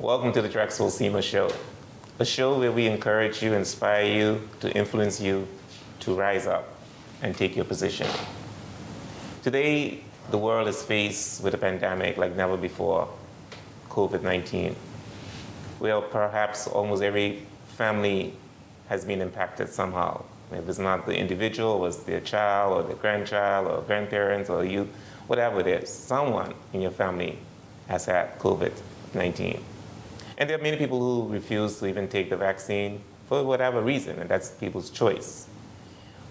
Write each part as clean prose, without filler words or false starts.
Welcome to the Drexel SEMA Show, a show where we encourage you, inspire you, to influence you to rise up and take your position. Today, the world is faced with a pandemic like never before, COVID-19, where perhaps almost every family has been impacted somehow. If it's not the individual, it was their child or their grandchild or grandparents or youth, whatever it is, someone in your family has had COVID-19. And there are many people who refuse to even take the vaccine for whatever reason, and that's people's choice.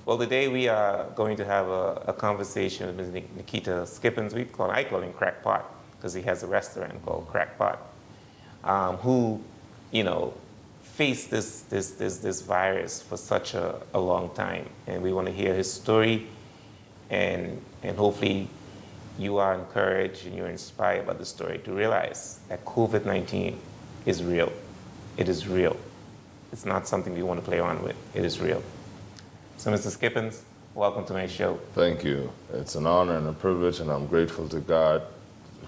Well, today we are going to have a conversation with Ms. Nikita Skippings. I call him Crackpot, because he has a restaurant called Crackpot, who, faced this virus for such a long time. And we want to hear his story, and hopefully you are encouraged and you're inspired by the story to realize that COVID-19 is real. It is real. It's not something we want to play on with. It is real. So, Mr. Skippings, welcome to my show. Thank you. It's an honor and a privilege, and I'm grateful to God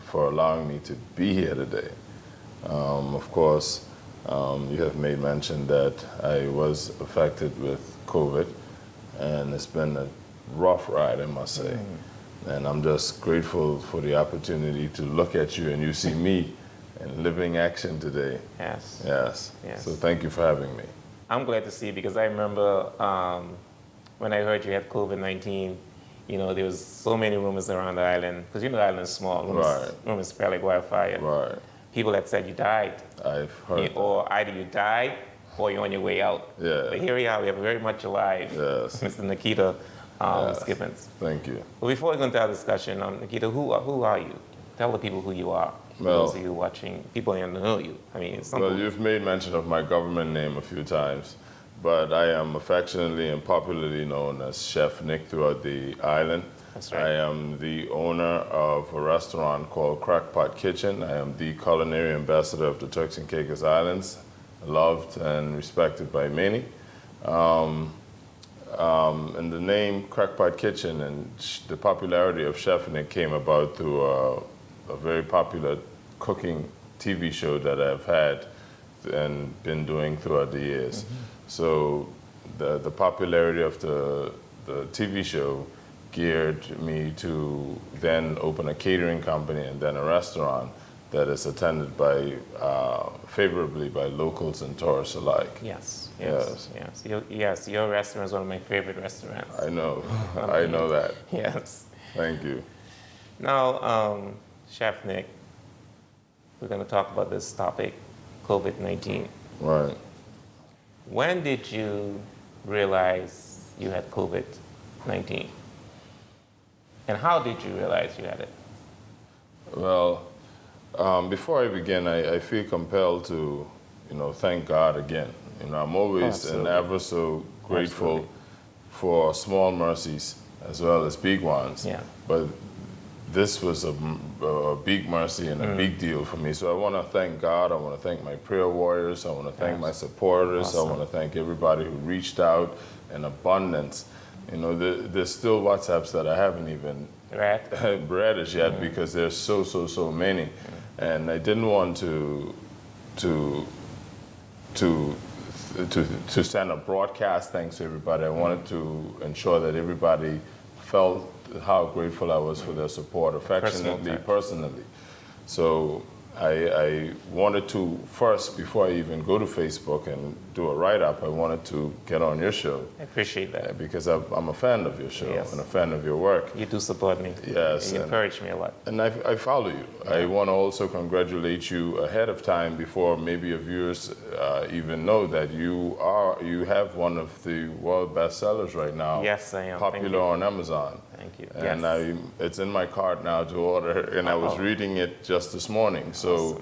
for allowing me to be here today. Of course, you have made mention that I was affected with COVID, and it's been a rough ride, I must say. And I'm just grateful for the opportunity to look at you and you see me in living action today. Yes. Yes. Yes. So thank you for having me. I'm glad to see you, because I remember when I heard you had COVID-19, there was so many rumors around the island, because the island is small. Rumors spread like wildfire. Right. People that said you died. I've heard or either you died or you're on your way out. Yeah. But here we are, we are very much alive. Yes. Mr. Nikita Yes. Skippings. Thank you. But before we go into our discussion, Nikita, who are you? Tell the people who you are. Well, those of you watching, people don't know you. Well, you've made mention of my government name a few times, but I am affectionately and popularly known as Chef Nik throughout the island. That's right. I am the owner of a restaurant called Crackpot Kitchen. I am the culinary ambassador of the Turks and Caicos Islands, loved and respected by many. And the name Crackpot Kitchen and the popularity of Chef Nik came about through a very popular cooking TV show that I've had and been doing throughout the years. So the popularity of the TV show geared me to then open a catering company and then a restaurant that is attended by favorably by locals and tourists alike. Yes. Your restaurant is one of my favorite restaurants. I know. I know that. Yes. Thank you. Now, Chef Nik, we're going to talk about this topic, COVID-19. Right. When did you realize you had COVID-19? And how did you realize you had it? Well, before I begin, I feel compelled to, thank God again. I'm always and ever so grateful for small mercies as well as big ones. Yeah. But this was a big mercy and a big deal for me. So I want to thank God. I want to thank my prayer warriors. I want to thank my supporters. Awesome. I want to thank everybody who reached out in abundance. There's still WhatsApps that I haven't even read as yet because there's so many. And I didn't want to send a broadcast thanks to everybody. I wanted to ensure that everybody felt how grateful I was for their support, affectionately, personally. So I wanted to first, before I even go to Facebook and do a write-up, I wanted to get on your show. I appreciate that. Because I'm a fan of your show and a fan of your work. You do support me. Yes. You encourage me a lot. And I follow you. Yeah. I want to also congratulate you ahead of time before maybe your viewers even know that you have one of the world bestsellers right now. Yes, I am. Popular on Amazon. Thank you. And yes. It's in my cart now to order, and I was reading it just this morning. So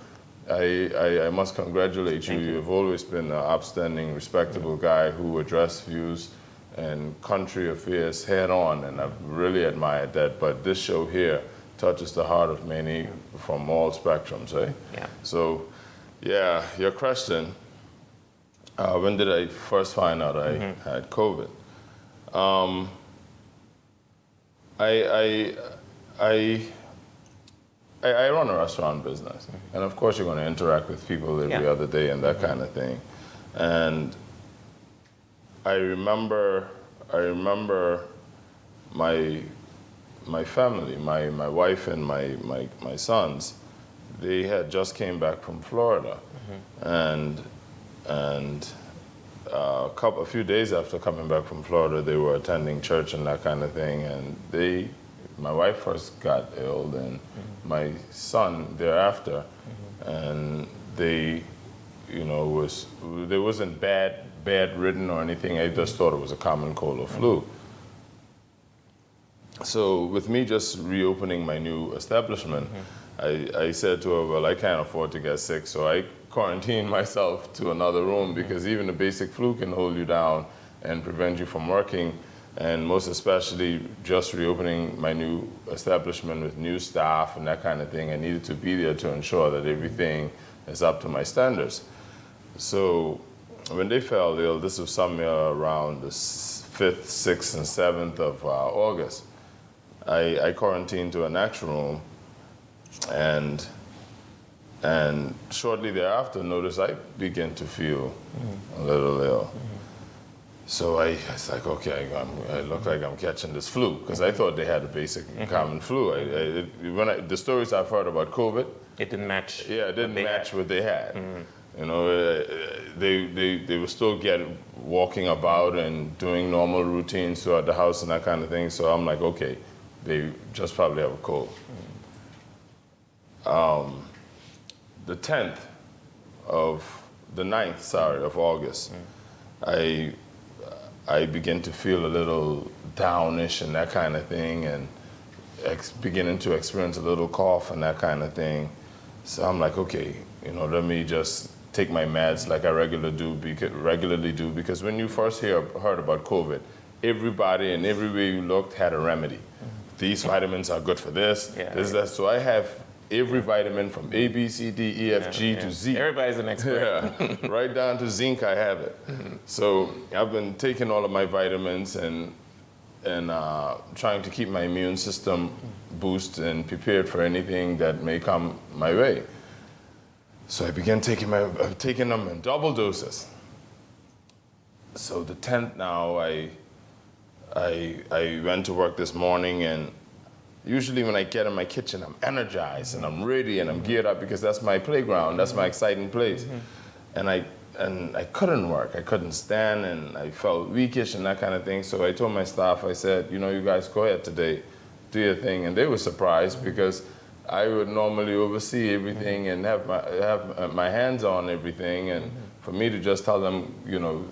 I must congratulate you. You've always been an upstanding, respectable guy who addressed views and country affairs head on, and I've really admired that. But this show here touches the heart of many from all spectrums, eh? Yeah. So, your question, when did I first find out I had COVID? I I run a restaurant business, and of course you're going to interact with people every other day and that kind of thing. And I remember my family, my wife and my sons, they had just came back from Florida, and a few days after coming back from Florida, they were attending church and that kind of thing, and my wife first got ill, and my son thereafter, and they, they wasn't bedridden or anything. I just thought it was a common cold or flu. So with me just reopening my new establishment, I said to her, well, I can't afford to get sick, so I quarantined myself to another room, because even a basic flu can hold you down and prevent you from working. And most especially just reopening my new establishment with new staff and that kind of thing, I needed to be there to ensure that everything is up to my standards. So when they fell ill, this was somewhere around the 5th, 6th, and 7th of August, I quarantined to an extra room, and shortly thereafter noticed I began to feel a little ill. So I was like, okay, I look like I'm catching this flu, because I thought they had a basic common flu. The stories I've heard about COVID, it didn't match. Yeah, it didn't match what they had. They were still walking about and doing normal routines throughout the house and that kind of thing. So I'm like, okay, they just probably have a cold. The 9th of August, I begin to feel a little downish and that kind of thing, and beginning to experience a little cough and that kind of thing. So I'm like, okay, let me just take my meds like I regularly do, because when you first heard about COVID, everybody and everywhere you looked had a remedy. These vitamins are good for this, this, that. So I have every vitamin from A, B, C, D, E, F, G to Z. Everybody's an expert. Yeah, right down to zinc, I have it. So I've been taking all of my vitamins and trying to keep my immune system boosted and prepared for anything that may come my way. So I began taking them in double doses. So the 10th now, I went to work this morning, and usually when I get in my kitchen, I'm energized and I'm ready and I'm geared up, because that's my playground, that's my exciting place. And I couldn't work, I couldn't stand, and I felt weakish and that kind of thing. So I told my staff, I said, you guys go ahead today, do your thing. And they were surprised, because I would normally oversee everything and have my hands on everything, and for me to just tell them,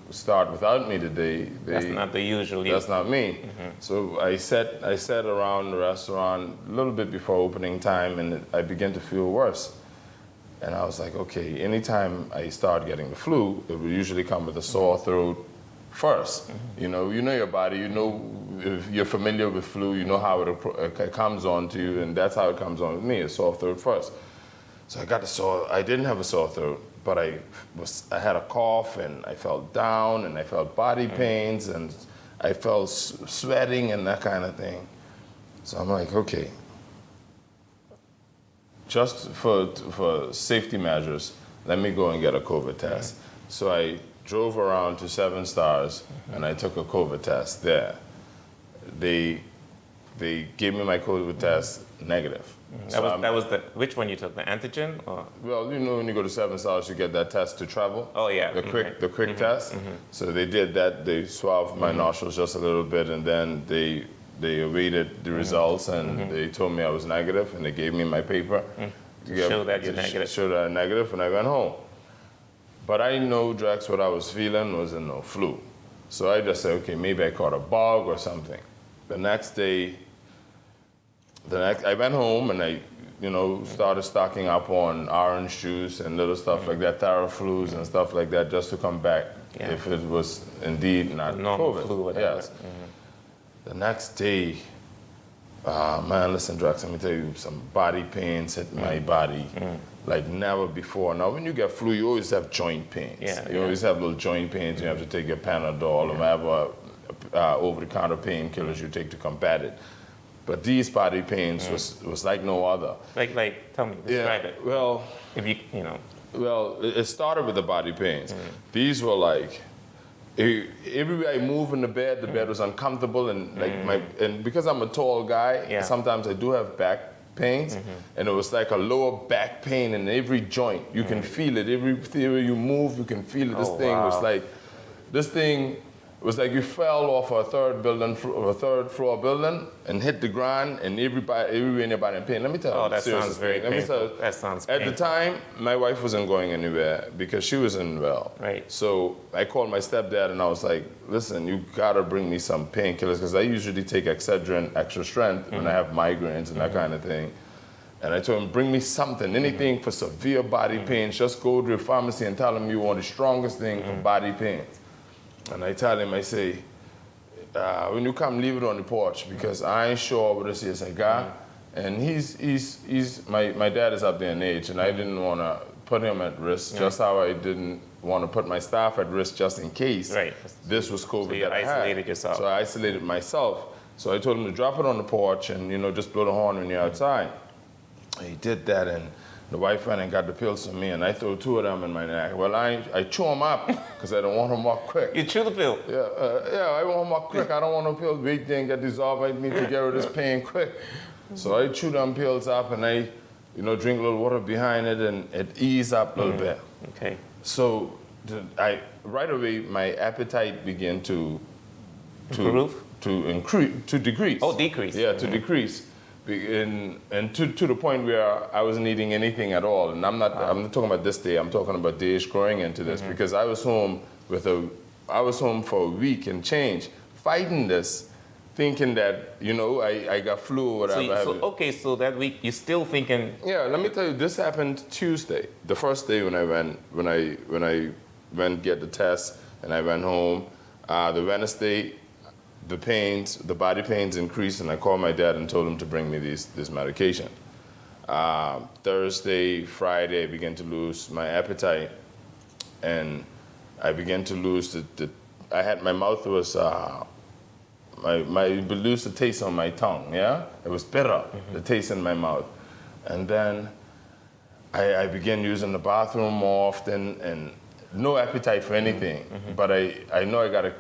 start without me today, that's not the usual. That's not me. So I sat around the restaurant a little bit before opening time, and I began to feel worse. And I was like, okay, anytime I start getting the flu, it will usually come with a sore throat first. You know your body, if you're familiar with flu, you know how it comes on to you, and that's how it comes on with me, a sore throat first. So I didn't have a sore throat, but I had a cough, and I felt down, and I felt body pains, and I felt sweating and that kind of thing. So I'm like, okay, just for safety measures, let me go and get a COVID test. So I drove around to 7 Stars, and I took a COVID test there. They gave me my COVID test negative. That was which one you took, the antigen? Or? Well, when you go to 7 Stars, you get that test to travel. Oh, yeah. The quick test. So they did that. They swabbed my nostrils just a little bit, and then they awaited the results, and they told me I was negative, and they gave me my paper. To show that you're negative. Show that I'm negative, and I went home. But I know, Drax, what I was feeling wasn't no flu. So I just said, okay, maybe I caught a bug or something. The next day, I went home, and I, started stocking up on orange juice and little stuff like that, Theraflus and stuff like that, just to come back if it was indeed not COVID. Flu, whatever. Yes. The next day, man, listen, Drax, let me tell you, some body pains hit my body like never before. Now, when you get flu, you always have joint pains. You always have little joint pains. You have to take your Panadol or whatever over-the-counter painkillers you take to combat it. But these body pains was like no other. Like, tell me, describe it. Well, If you know. well, it started with the body pains. These were like, everywhere I move in the bed was uncomfortable, and and because I'm a tall guy, sometimes I do have back pains, and it was like a lower back pain in every joint. You can feel it. Everywhere you move, you can feel it. This thing was like you fell off a third floor building and hit the ground, and everywhere in your body in pain. Let me tell you. Oh, that sounds very painful. That sounds painful. At the time, my wife wasn't going anywhere because she wasn't well. Right. So I called my stepdad and I was like, listen, you gotta bring me some painkillers, because I usually take Excedrin extra strength when I have migraines and that kind of thing. And I told him, bring me something, anything for severe body pains. Just go to the pharmacy and tell them you want the strongest thing for body pains. And I tell him, I say, when you come, leave it on the porch, because I ain't sure what this is. I got, and my dad is up there in age, and I didn't want to put him at risk, just how I didn't want to put my staff at risk just in case this was COVID. So you isolated yourself. So I isolated myself. So I told him to drop it on the porch and, just blow the horn when you're outside. He did that, and the wife went and got the pills from me, and I threw 2 of them in my neck. Well, I chew them up because I don't want them up quick. You chew the pill? Yeah, I want them up quick. I don't want no pills wait there and get dissolved. I need to get rid of this pain quick. So I chew them pills up, and I, drink a little water behind it, and it ease up a little bit. Okay. So right away, my appetite began to decrease. Oh, decrease. Yeah, to decrease. And to the point where I wasn't eating anything at all. And I'm not talking about this day, I'm talking about days growing into this, because I was home for a week and change, fighting this, thinking that, I got flu or whatever. So that week you're still thinking. Yeah, let me tell you, this happened Tuesday, the first day when I went get the test and I went home. The Wednesday, the body pains increased, and I called my dad and told him to bring me this medication. Thursday, Friday, I began to lose my appetite, and I began to lose my mouth was, I lose the taste on my tongue, yeah? It was bitter, the taste in my mouth. And then I began using the bathroom more often, and no appetite for anything, but I know I gotta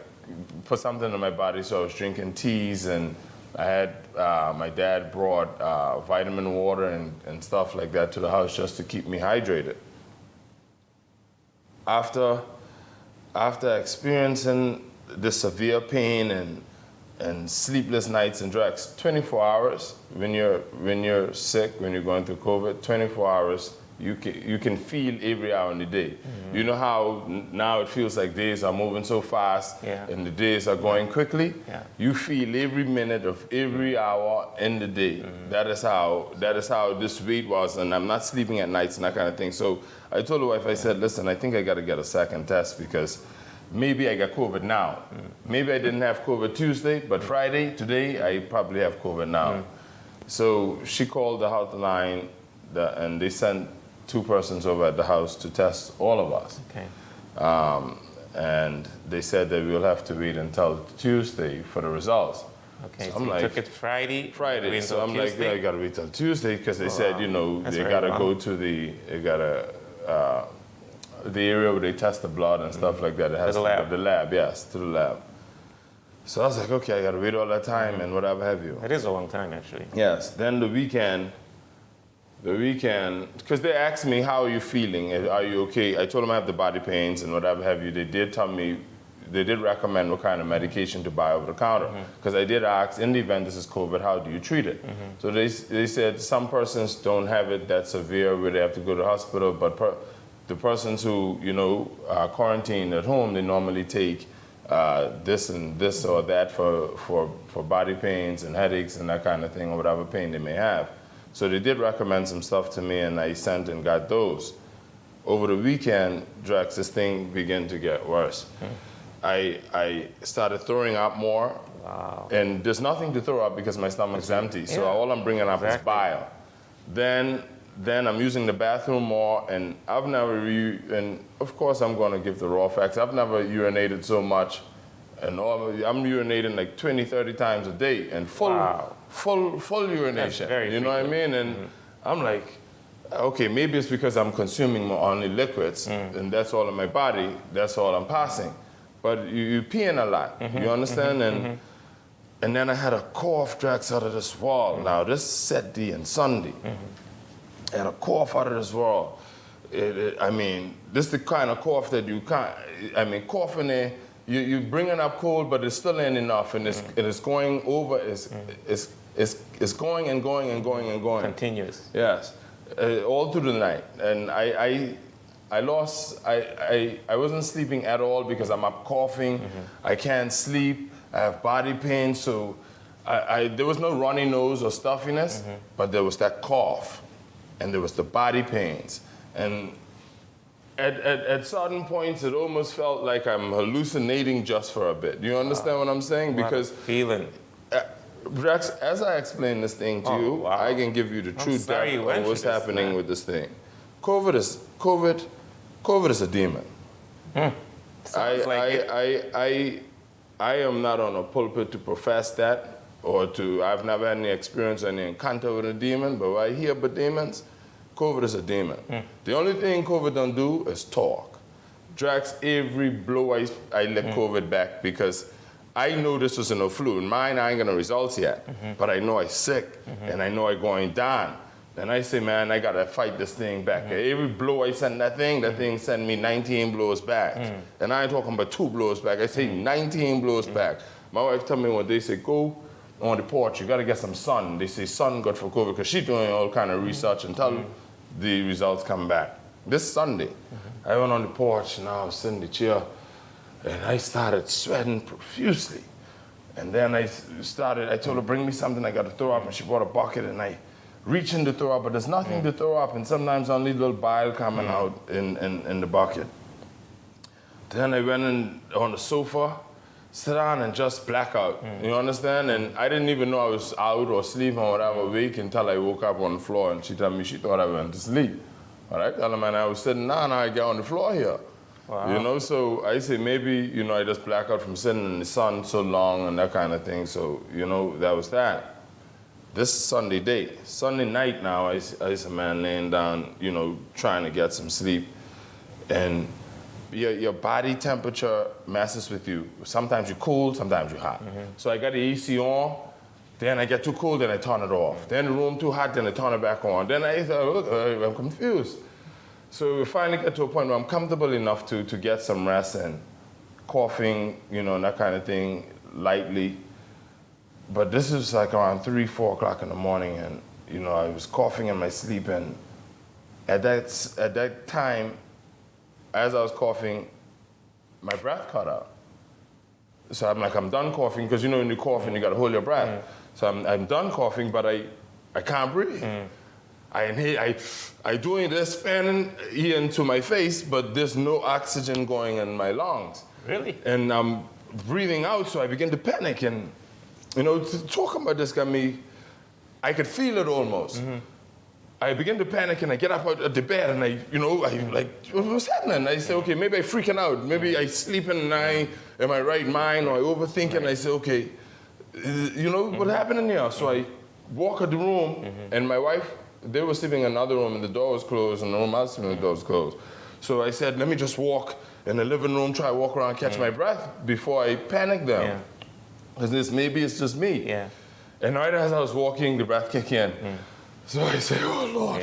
put something in my body, so I was drinking teas, and I had my dad brought vitamin water and stuff like that to the house just to keep me hydrated. After experiencing the severe pain and sleepless nights and drugs, 24 hours when you're sick, when you're going through COVID, 24 hours. You can feel every hour in the day. You know how now it feels like days are moving so fast and the days are going quickly? Yeah. You feel every minute of every hour in the day. That is how this weight was, and I'm not sleeping at nights and that kind of thing. So I told the wife, I said, listen, I think I got to get a second test, because maybe I got COVID now. Maybe I didn't have COVID Tuesday, but today, I probably have COVID now. So she called the hotline, and they sent 2 persons over at the house to test all of us. Okay. And they said that we'll have to wait until Tuesday for the results. Okay, so you took it Friday. So I'm like, I gotta wait till Tuesday, because they said, they gotta go to the area where they test the blood and stuff like that. It has to go to the lab, yes, to the lab. So I was like, okay, I gotta wait all that time and whatever have you. It is a long time, actually. Yes. Then the weekend, because they asked me, how are you feeling? Are you okay? I told them I have the body pains and whatever have you. They did tell me, they did recommend what kind of medication to buy over the counter. Because I did ask, in the event this is COVID, how do you treat it? So they said some persons don't have it that severe where they have to go to the hospital, but the persons who, are quarantined at home, they normally take this and this or that for body pains and headaches and that kind of thing, or whatever pain they may have. So they did recommend some stuff to me, and I sent and got those. Over the weekend, Drex, this thing began to get worse. I started throwing up more. Wow. And there's nothing to throw up because my stomach's empty. So all I'm bringing up is bile. Then I'm using the bathroom more, and I've never, and of course I'm going to give the raw facts, I've never urinated so much And I'm urinating like 20, 30 times a day, and full urination. Very you know what I mean? And I'm like, okay, maybe it's because I'm consuming only liquids, and that's all in my body. That's all I'm passing. But you peeing a lot. You understand? And then I had a cough drags out of this wall. Now this Saturday and Sunday, I had a cough out of this wall. I mean, this is the kind of cough that you can't. I mean, coughing there. You're bringing up cold, but it still ain't enough, and it's going over. It's going and going and going and going. Continuous. Yes, all through the night, and I wasn't sleeping at all because I'm up coughing. I can't sleep. I have body pain, so there was no runny nose or stuffiness, but there was that cough, and there was the body pains, and. At certain points, it almost felt like I'm hallucinating just for a bit. Do you understand what I'm saying? Because feeling. Rex, as I explain this thing to you, I can give you the true depth of what's happening with this thing. COVID is a demon. I am not on a pulpit to profess that, I've never had any experience, any encounter with a demon, but when I hear about demons, COVID is a demon. The only thing COVID don't do is talk. Drags every blow I let COVID back because I know this was no flu. In mine, I ain't gonna results yet, but I know I sick and I know I going down. And I say, man, I gotta fight this thing back. Every blow I send that thing send me 19 blows back. And I ain't talking about 2 blows back. I say 19 blows back. My wife tell me one day, say, go on the porch, you gotta get some sun. They say sun good for COVID because she's doing all kind of research until the results come back. This Sunday, I went on the porch and I was sitting in the chair and I started sweating profusely. And then I told her, bring me something I got to throw up, and she brought a bucket and I reached in to throw up, but there's nothing to throw up, and sometimes only little bile coming out in the bucket. Then I went in on the sofa, sit down and just black out. You understand? And I didn't even know I was out or sleeping or whatever, awake until I woke up on the floor, and she told me she thought I went to sleep. All right, tell her, man, I was sitting down, now I get on the floor here. Wow. You know, so I say maybe, I just black out from sitting in the sun so long and that kind of thing. So, that was that. This Sunday night now, I see a man laying down, trying to get some sleep. And your body temperature messes with you. Sometimes you're cold, sometimes you're hot. So I got the AC on, then I get too cold, then I turn it off. Then the room too hot, then I turn it back on. Then I thought, I'm confused. So we finally get to a point where I'm comfortable enough to get some rest and coughing, and that kind of thing, lightly. But this is like around 3, 4 o'clock in the morning, and I was coughing in my sleep, and at that time, as I was coughing, my breath cut out. So I'm like, I'm done coughing, because when you cough and you gotta hold your breath. So I'm done coughing, but I can't breathe. I doing this, fanning here into my face, but there's no oxygen going in my lungs. Really? And I'm breathing out, so I begin to panic, and talking about this got me, I could feel it almost. I begin to panic and I get up out of the bed and I like, what's happening? I say, okay, maybe I'm freaking out. Maybe I sleeping and I am I right mind, or I overthinking. And I say, okay, what happened in here? So I walk out the room and my wife, they were sleeping in another room and the door was closed, and the room I was sleeping, the door was closed. So I said, let me just walk in the living room, try to walk around, catch my breath before I panic them. Because maybe it's just me. And right as I was walking, the breath kicked in. So I say, oh, Lord.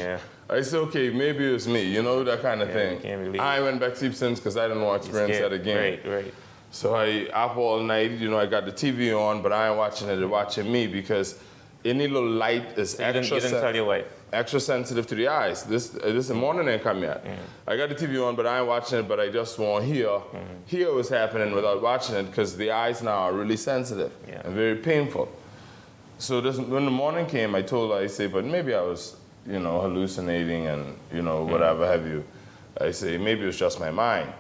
I say, okay, maybe it's me, that kind of thing. I went back to sleep since because I didn't want to experience that again. Right. So I up all night, I got the TV on, but I ain't watching it, they're watching me, because any little light is You didn't tell your wife? Extra sensitive to the eyes. This morning ain't come yet. I got the TV on, but I ain't watching it, but I just want to hear what's happening without watching it, because the eyes now are really sensitive and very painful. So when the morning came, I told her, I say, but maybe I was, hallucinating and, whatever have you. I say, maybe it was just my mind.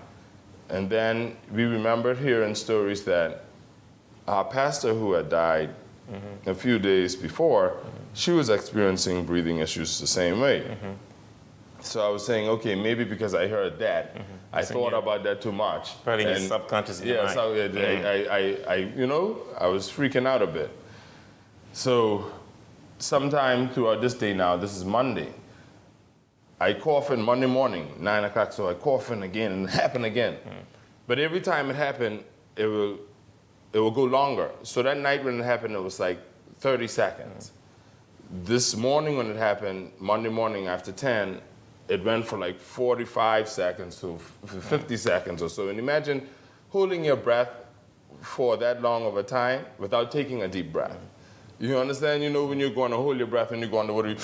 And then we remembered hearing stories that our pastor who had died a few days before, she was experiencing breathing issues the same way. So I was saying, okay, maybe because I heard that, I So thought you- about that too much. Probably in your And subconscious yeah, mind. so I was freaking out a bit. So sometime throughout this day now, this is Monday, I cough in Monday morning, 9 o'clock, so I cough in again, and it happened again. But every time it happened, it will go longer. So that night when it happened, it was like 30 seconds. This morning when it happened, Monday morning after 10, it went from like 45 seconds to 50 seconds or so. And imagine holding your breath for that long of a time without taking a deep breath. You understand? You know when you're going to hold your breath and you go underwater,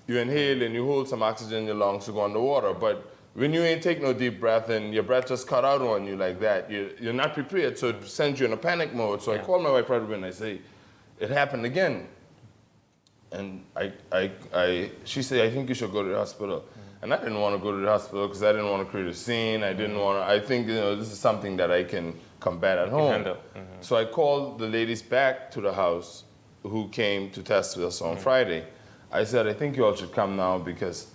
you inhale and you hold some oxygen in your lungs to go underwater. But when you ain't take no deep breath and your breath just cut out on you like that, you're not prepared, so it sends you in a panic mode. So I call my wife right away and I say, it happened again. And she said, I think you should go to the hospital. And I didn't want to go to the hospital because I didn't want to create a scene. I didn't want to, I think, this is something that I can combat at home. handle. So I called the ladies back to the house who came to test with us on Friday. I said, I think you all should come now because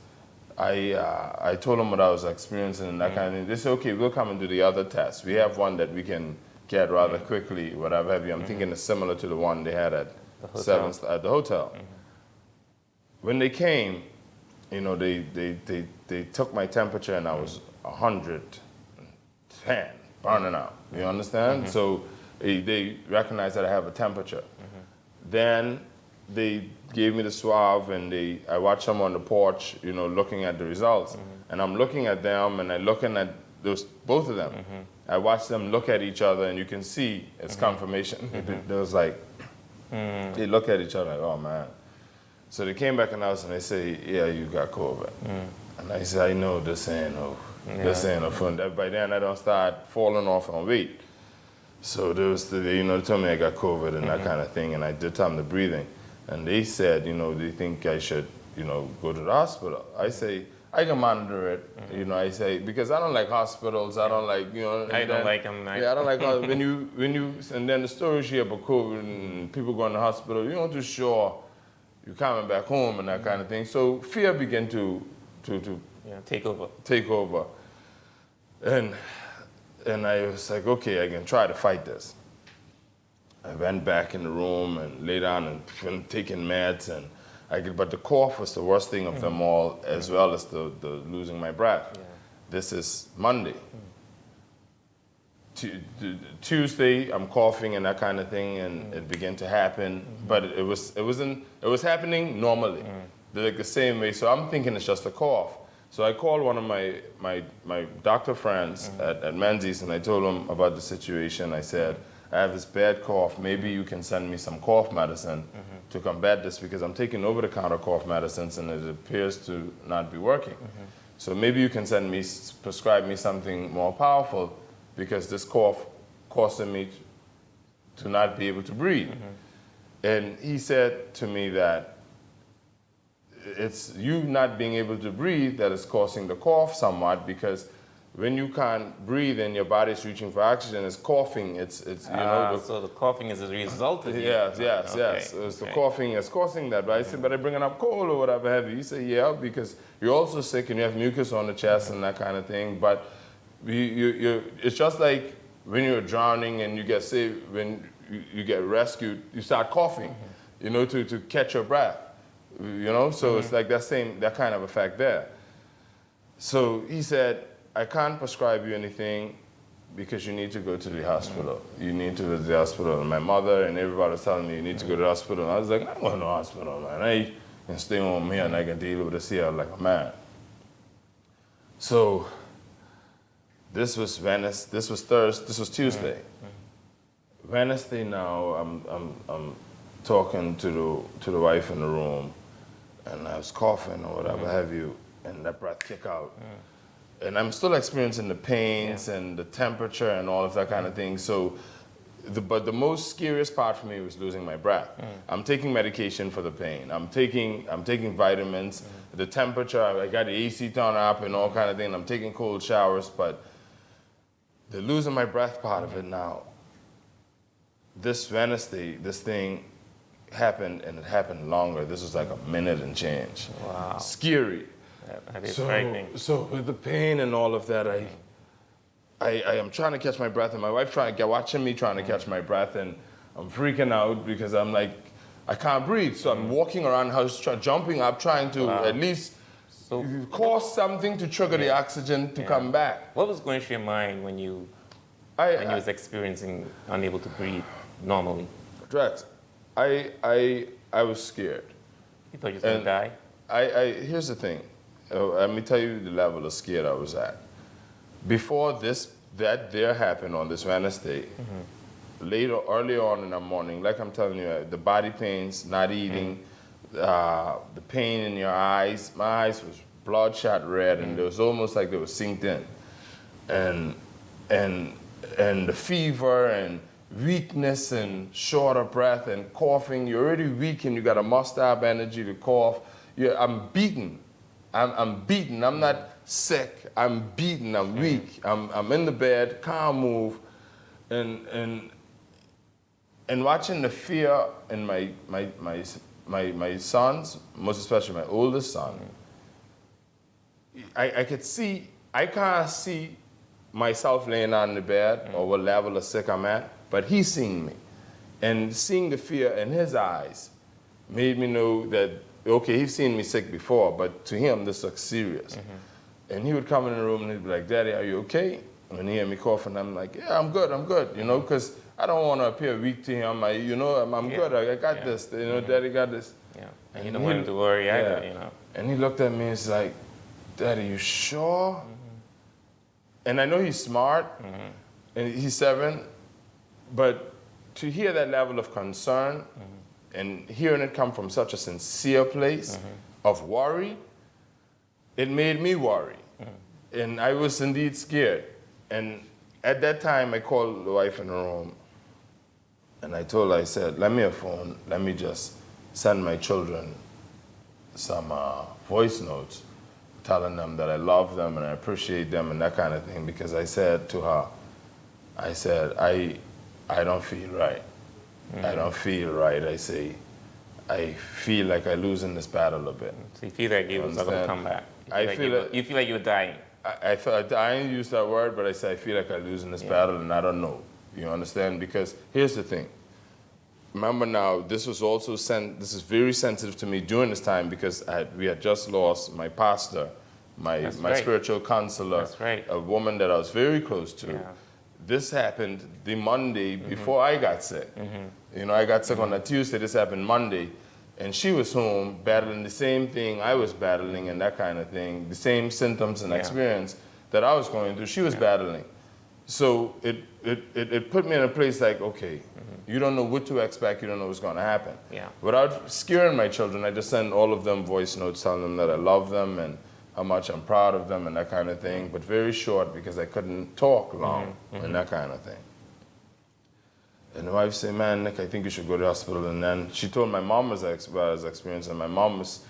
I told them what I was experiencing and that kind of thing. They said, okay, we'll come and do the other test. We have one that we can get rather quickly, whatever have you. I'm thinking it's similar to the one they had at the hotel. When they came, they took my temperature and I was 110, burning out. You understand? So they recognized that I have a temperature. Then they gave me the swab and I watched them on the porch, looking at the results. And I'm looking at them and I'm looking at both of them. I watched them look at each other and you can see it's confirmation. They was like, they look at each other like, oh man. So they came back in the house and they say, yeah, you got COVID. And I said, I know this ain't no fun. By then I don't start falling off on weight. So there was they told me I got COVID and that kind of thing, and I did tell them the breathing. And they said, they think I should, go to the hospital. I say, I can monitor it. I say, because I don't like hospitals. I don't like, I don't like them. Yeah, I don't like when you, and then the stories here about COVID and people going to the hospital, you're not too sure you're coming back home and that kind of thing. So fear began to take over. Take over. And I was like, okay, I can try to fight this. I went back in the room and lay down and taking meds, but the cough was the worst thing of them all, as well as the losing my breath. Yeah. This is Monday. Tuesday, I'm coughing and that kind of thing, and it began to happen. But it was happening normally, like the same way. So I'm thinking it's just a cough. So I called one of my doctor friends at Menzies, and I told him about the situation. I said, I have this bad cough. Maybe you can send me some cough medicine to combat this, because I'm taking over-the-counter cough medicines and it appears to not be working. So maybe you can prescribe me something more powerful, because this cough causing me to not be able to breathe. And he said to me that it's you not being able to breathe that is causing the cough somewhat, because when you can't breathe and your body's reaching for oxygen, it's coughing. So the coughing is a result of it. Yes. It's the coughing is causing that. But I said, but I bringing up cold or whatever have you. He said, yeah, because you're also sick and you have mucus on the chest and that kind of thing. But it's just like when you're drowning and you get saved, when you get rescued, you start coughing, to catch your breath, So it's like that kind of effect there. So he said, I can't prescribe you anything because you need to go to the hospital. You need to go to the hospital. And my mother and everybody was telling me you need to go to the hospital. And I was like, I'm going to the hospital, man. I can stay home here and I can deal with this here like a man. So this was Wednesday. This was Thursday. This was Tuesday. Wednesday now, I'm talking to the wife in the room, and I was coughing or whatever have you, and that breath kick out. And I'm still experiencing the pains and the temperature and all of that kind of thing. So, but the most scariest part for me was losing my breath. I'm taking medication for the pain. I'm taking vitamins. The temperature, I got the AC turned up and all kind of thing. I'm taking cold showers, but the losing my breath part of it now. This Wednesday, this thing happened, and it happened longer. This was like a minute and change. Wow. Scary. That is frightening. So with the pain and all of that, I am trying to catch my breath, and my wife watching me trying to catch my breath, and I'm freaking out because I'm like, I can't breathe. So I'm walking around the house, jumping up, trying to at least cause something to trigger the oxygen to come back. What was going through your mind when you was experiencing unable to breathe normally? Drex, I was scared. You thought you was going to die? Here's the thing. Let me tell you the level of scared I was at. Before that there happened on this Wednesday, early on in the morning, like I'm telling you, the body pains, not eating, the pain in your eyes. My eyes was bloodshot red, and it was almost like they were synced in, and the fever and weakness and short of breath and coughing. You're already weak, and you got a must-have energy to cough. I'm beaten. I'm beaten. I'm not sick. I'm beaten. I'm weak. I'm in the bed, can't move, and watching the fear in my sons, most especially my oldest son. I could see. I can't see myself laying on the bed or what level of sick I'm at, but he's seeing me, and seeing the fear in his eyes made me know that. Okay, he's seen me sick before, but to him, this looks serious. And he would come in the room and he'd be like, Daddy, are you okay? And when he hear me coughing, I'm like, yeah, I'm good, because I don't want to appear weak to him. I'm good, I got this, Daddy got this. Yeah, and you don't want him to worry either, And he looked at me and he's like, Daddy, you sure? And I know he's smart, and he's 7, but to hear that level of concern, and hearing it come from such a sincere place of worry, it made me worry. And I was indeed scared. And at that time, I called the wife in the room, and I told her, I said, let me a phone, let me just send my children some voice notes telling them that I love them and I appreciate them and that kind of thing, because I said to her, I said, I don't feel right. I don't feel right. I say, I feel like I'm losing this battle a bit. So you feel like you was not going to come back? You feel like you were dying? I didn't use that word, but I say I feel like I'm losing this battle, and I don't know. You understand? Because here's the thing. Remember now, this was also this is very sensitive to me during this time, because we had just lost my pastor, my spiritual counselor, a woman that I was very close to. Yeah. This happened the Monday before I got sick. I got sick on a Tuesday. This happened Monday. And she was home battling the same thing I was battling and that kind of thing, the same symptoms and experience that I was going through, she was battling. So it put me in a place like, okay, you don't know what to expect, you don't know what's going to happen. Yeah. Without scaring my children, I just sent all of them voice notes telling them that I love them and how much I'm proud of them and that kind of thing, but very short because I couldn't talk long and that kind of thing. And the wife said, man, Nick, I think you should go to the hospital. And then she told my mom about his experience, and my mom was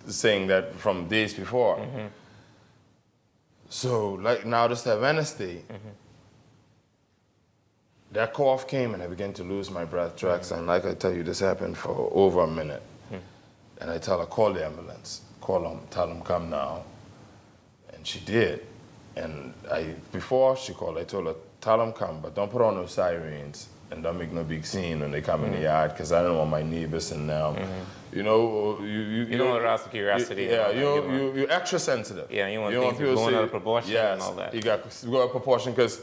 saying that from days before. So, like now, this Wednesday, that cough came, and I began to lose my breath, Drax. And like I tell you, this happened for over a minute. And I tell her, call the ambulance. Call them, tell them, come now. And she did. And before she called, I told her, tell them come, but don't put on no sirens. And don't make no big scene when they come in the yard, because I don't want my neighbors and them. You don't want to arouse curiosity. You're extra sensitive. Yeah, you want things to go out of proportion and all that. You got to go out of proportion, because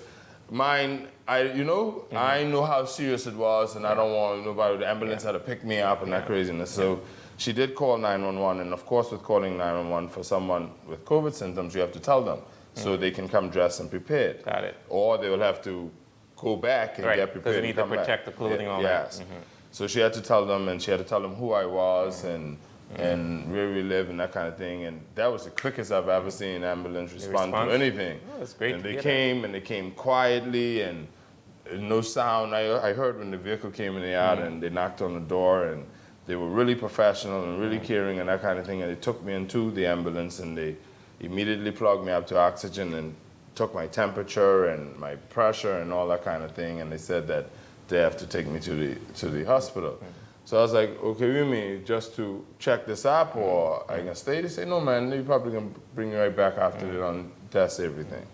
mine, I know how serious it was, and I don't want nobody, the ambulance had to pick me up and that craziness. So she did call 911, and of course with calling 911 for someone with COVID symptoms, you have to tell them so they can come dressed and prepared. Got it. Or they will have to go back and get prepared. Because they need to protect the clothing all that. Yes. So she had to tell them, and she had to tell them who I was and where we live and that kind of thing. And that was the quickest I've ever seen an ambulance respond to anything. Oh, that's great. And they came quietly and no sound. I heard when the vehicle came in the yard and they knocked on the door, and they were really professional and really caring and that kind of thing. And they took me into the ambulance, and they immediately plugged me up to oxygen and took my temperature and my pressure and all that kind of thing, and they said that they have to take me to the hospital. So I was like, okay, with me just to check this up or I can stay? They say, no, man, you probably can bring you right back after they done test everything.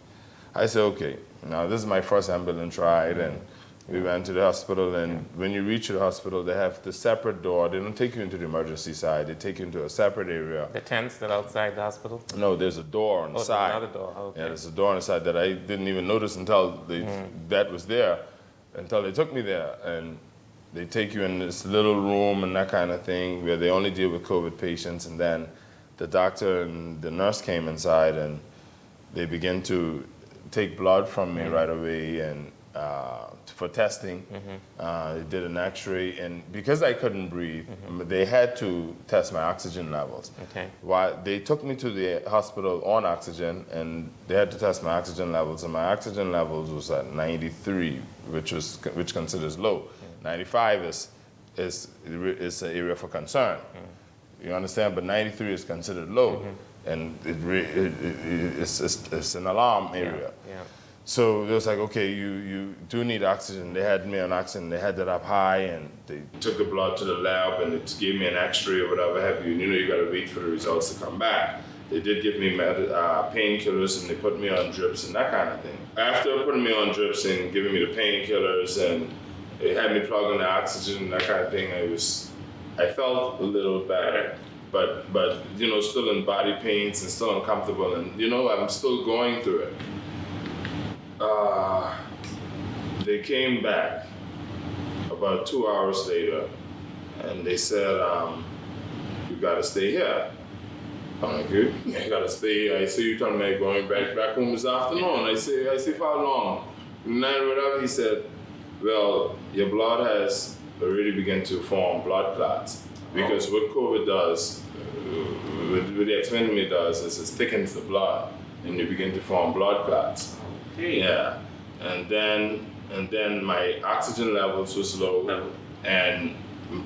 I said, okay. Now, this is my first ambulance ride, and we went to the hospital, and when you reach the hospital, they have the separate door. They don't take you into the emergency side. They take you into a separate area. The tents that are outside the hospital? No, there's a door on the side. Another door. Okay. Yeah, there's a door on the side that I didn't even notice until that was there, until they took me there. And they take you in this little room and that kind of thing where they only deal with COVID patients. And then the doctor and the nurse came inside and they began to take blood from me right away and for testing. They did an x-ray, and because I couldn't breathe, they had to test my oxygen levels. Okay. While they took me to the hospital on oxygen, and they had to test my oxygen levels, and my oxygen levels was at 93, which considers low. 95 is an area for concern. You understand? But 93 is considered low, and it's an alarm area. Yeah. So it was like, okay, you do need oxygen. They had me on oxygen. They had that up high, and they took the blood to the lab, and it gave me an X-ray or whatever have you. And you got to wait for the results to come back. They did give me painkillers, and they put me on drips and that kind of thing. After putting me on drips and giving me the painkillers, and they had me plug in the oxygen and that kind of thing, I felt a little better. But still in body pains and still uncomfortable, and I'm still going through it. They came back about 2 hours later, and they said, you gotta stay here. I'm like, good, I gotta stay here. I say, you telling me going back home this afternoon? I say, for how long? And then whatever, he said, well, your blood has already begun to form blood clots. Because what COVID does, what they explained to me does, is it thickens the blood, and you begin to form blood clots. Hey. Yeah, and then my oxygen levels was low, and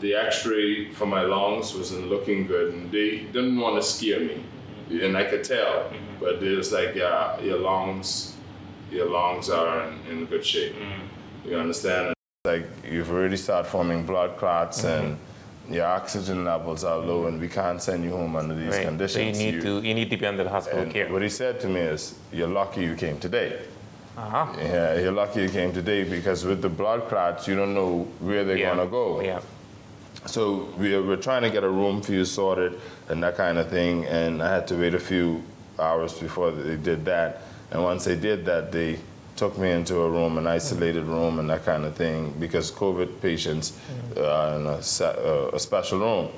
the X-ray for my lungs wasn't looking good, and they didn't want to scare me, and I could tell. But it was like, yeah, your lungs are in good shape. You understand? Like you've already started forming blood clots, and your oxygen levels are low, and we can't send you home under these conditions. So you need to be under the hospital care. What he said to me is, you're lucky you came today. Uh-huh. Yeah, you're lucky you came today, because with the blood clots, you don't know where they're gonna go. Yeah. So we're trying to get a room for you sorted and that kind of thing, and I had to wait a few hours before they did that. And once they did that, they took me into a room, an isolated room and that kind of thing, because COVID patients are in a special room.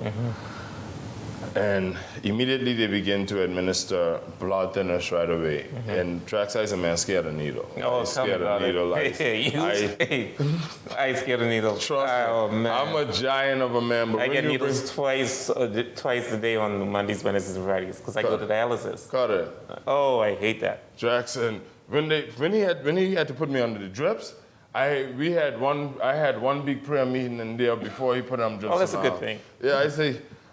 And immediately they begin to administer blood thinners right away. And Traxxas, a man scared of needle. Oh, I scared of needle. I scared of needle. Trust me. me, I'm a giant of a man. But I get needles twice a day on Mondays, Wednesdays, and Fridays because I go to dialysis. Cut it. Oh, I hate that. Jackson, when he had to put me under the drips, I had one big prayer meeting in there before he put on drips. Oh, that's a good thing. Yeah,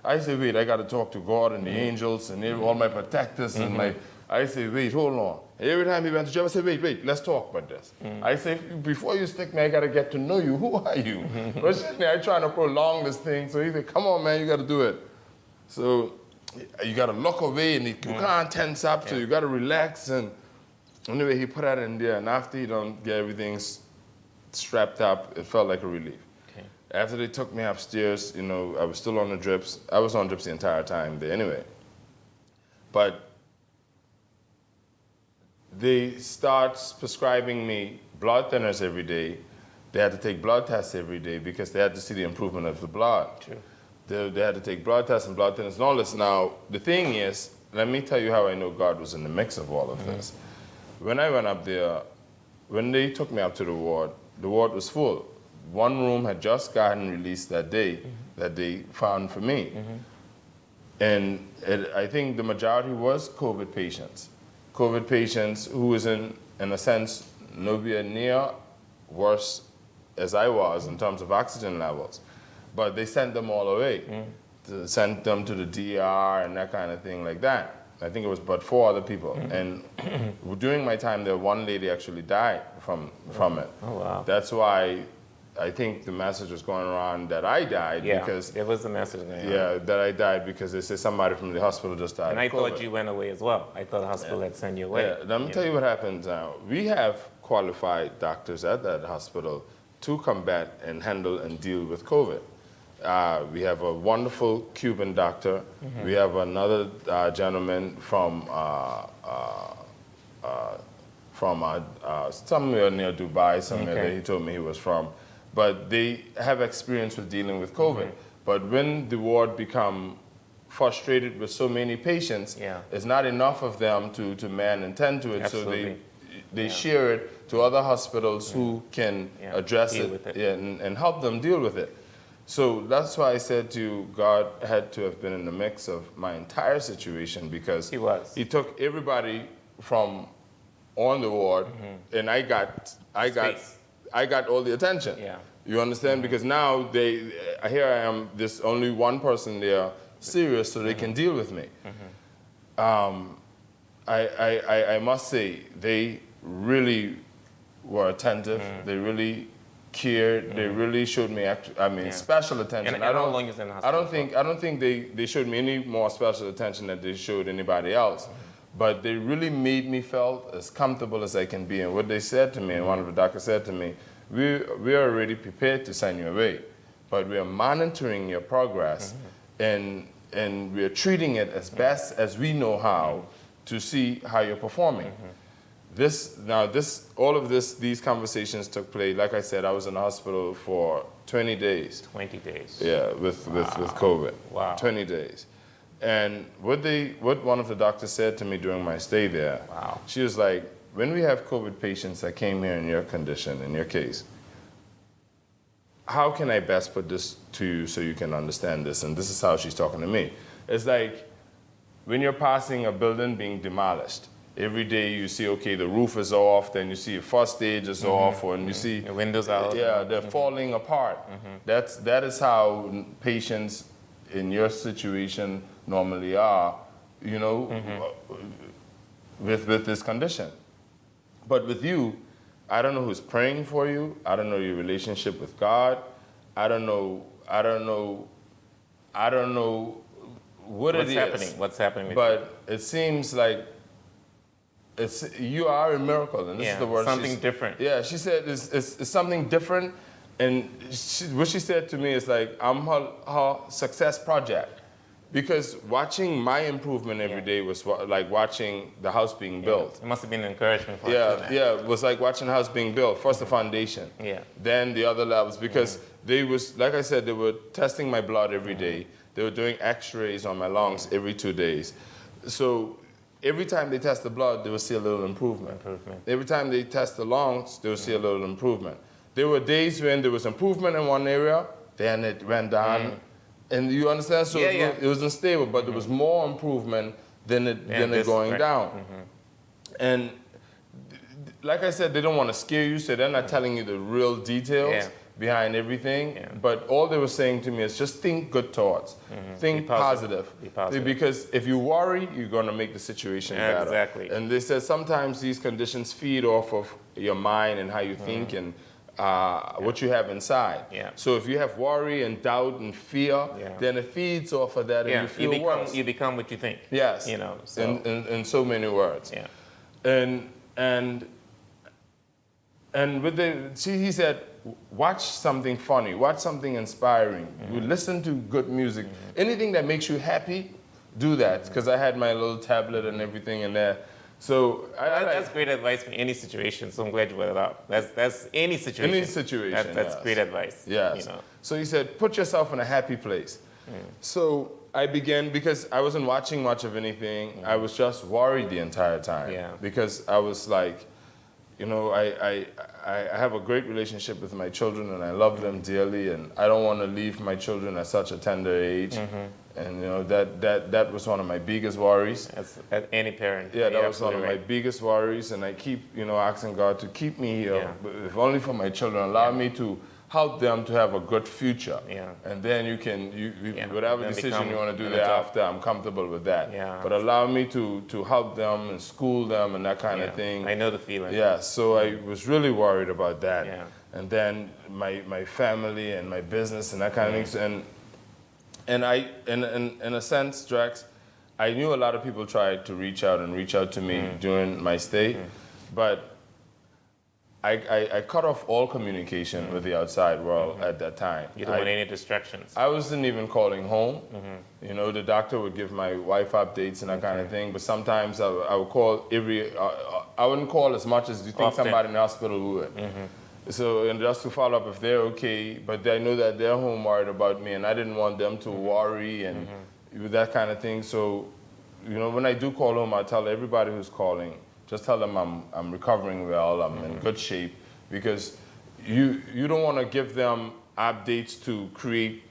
I say, wait, I got to talk to God and the angels and all my protectors and I say, wait, hold on. Every time he went to jail, I say, wait, let's talk about this. I say, before you stick me, I got to get to know you. Who are you? But sitting there, I trying to prolong this thing. So he said, come on, man, you got to do it. So you got to look away and you can't tense up, so you got to relax. And anyway, he put that in there, and after he done get everything strapped up, it felt like a relief. After they took me upstairs, I was still on the drips. I was on drips the entire time there anyway. But they start prescribing me blood thinners every day. They had to take blood tests every day because they had to see the improvement of the blood. True. They had to take blood tests and blood thinners and all this. Now, the thing is, let me tell you how I know God was in the mix of all of this. When I went up there, when they took me up to the ward was full. One room had just gotten released that day that they found for me. And I think the majority was COVID patients. COVID patients who was in a sense, nowhere near worse as I was in terms of oxygen levels. But they sent them all away. Sent them to the DR and that kind of thing like that. I think it was but 4 other people. And during my time there, one lady actually died from it. Oh, wow. That's why I think the message was going around that I died Yeah, because it was the message. Man. yeah, that I died because they said somebody from the hospital just died. And of I thought COVID. you went away as well. I thought the hospital had sent you away. Yeah, let me tell you what happens now. We have qualified doctors at that hospital to combat and handle and deal with COVID. We have a wonderful Cuban doctor. We have another gentleman from somewhere near Dubai, somewhere that he told me he was from. But they have experience with dealing with COVID. But when the ward become frustrated with so many patients, it's not enough of them to man and tend to it. Absolutely. So they share it to other hospitals who can address deal it, with it. and help them deal with it. So that's why I said to you, God had to have been in the mix of my entire situation because He took everybody from on the ward, and I got all the attention. Yeah. You understand? Because now here I am. There's only one person there serious, so they can deal with me. I must say they really were attentive. They really cared. They really showed me special attention. And how long is in the hospital? I don't think they showed me any more special attention than they showed anybody else. But they really made me feel as comfortable as I can be. And what they said to me, and one of the doctors said to me, we are already prepared to send you away, but we are monitoring your progress, and we are treating it as best as we know how to see how you're performing. These conversations took place. Like I said, I was in the hospital for 20 days. 20 days. Yeah, with COVID. Wow. 20 days. And what one of the doctors said to me during my stay there, she was like, when we have COVID patients that came here in your condition, in your case, how can I best put this to you so you can understand this? And this is how she's talking to me. It's like when you're passing a building being demolished, every day you see, okay, the roof is off, then you see the first stage is off, and you see the windows out. Yeah, they're falling apart. That is how patients in your situation normally are, with this condition. But with you, I don't know who's praying for you. I don't know your relationship with God. I don't know what it is. What's happening with but it seems like you are a miracle, and this is the word. Something different. Yeah, she said it's something different, and what she said to me is like, I'm her success project. Because watching my improvement every day was like watching the house being built. It must have been an encouragement for you. It was like watching the house being built. First the foundation, then the other levels. Because they was, like I said, they were testing my blood every day. They were doing X-rays on my lungs every 2 days. So every time they test the blood, they would see a little improvement. Every time they test the lungs, they would see a little improvement. There were days when there was improvement in one area, then it went down. And you understand? So it was unstable, but there was more improvement than it going down. And like I said, they don't want to scare you, so they're not telling you the real details behind everything. But all they were saying to me is just think good thoughts. Think positive. Be positive. Because if you worry, you're going to make the situation better. Exactly. And they said sometimes these conditions feed off of your mind and how you think and what you have inside. So if you have worry and doubt and fear, then it feeds off of that, and you feel worse. You become what you think. Yes. So. In so many words. And he said, watch something funny, watch something inspiring, listen to good music, anything that makes you happy, do that. Because I had my little tablet and everything in there. So that's great advice for any situation. So I'm glad you brought it up. That's any situation. Any situation. That's great advice. Yes. So he said, put yourself in a happy place. So I began, because I wasn't watching much of anything. I was just worried the entire time. Because I was like, I have a great relationship with my children, and I love them dearly, and I don't want to leave my children at such a tender age. And that was one of my biggest worries. As any parent. Yeah, that was one of my biggest worries, and I keep asking God to keep me here, if only for my children. Allow me to help them to have a good future. Yeah. And then you can, whatever Then decision become you want to do on the job. thereafter, I'm comfortable with that. Yeah. But allow me to help them and school them and that kind of thing. I know the feeling. Yeah, so I was really worried about that. Yeah. And then my family and my business and that kind of thing. And I, in a sense, Drax, I knew a lot of people tried to reach out to me during my stay, but I cut off all communication with the outside world at that time. You don't want any distractions. I wasn't even calling home. You know, the doctor would give my wife updates and that kind of thing, but sometimes I would call I wouldn't call as much as you think Often. somebody in the hospital would. So, and just to follow up if they're okay, but I know that they're home worried about me, and I didn't want them to worry and that kind of thing. So, you know, when I do call home, I tell everybody who's calling, just tell them I'm recovering well, I'm in good shape, because you don't want to give them updates to create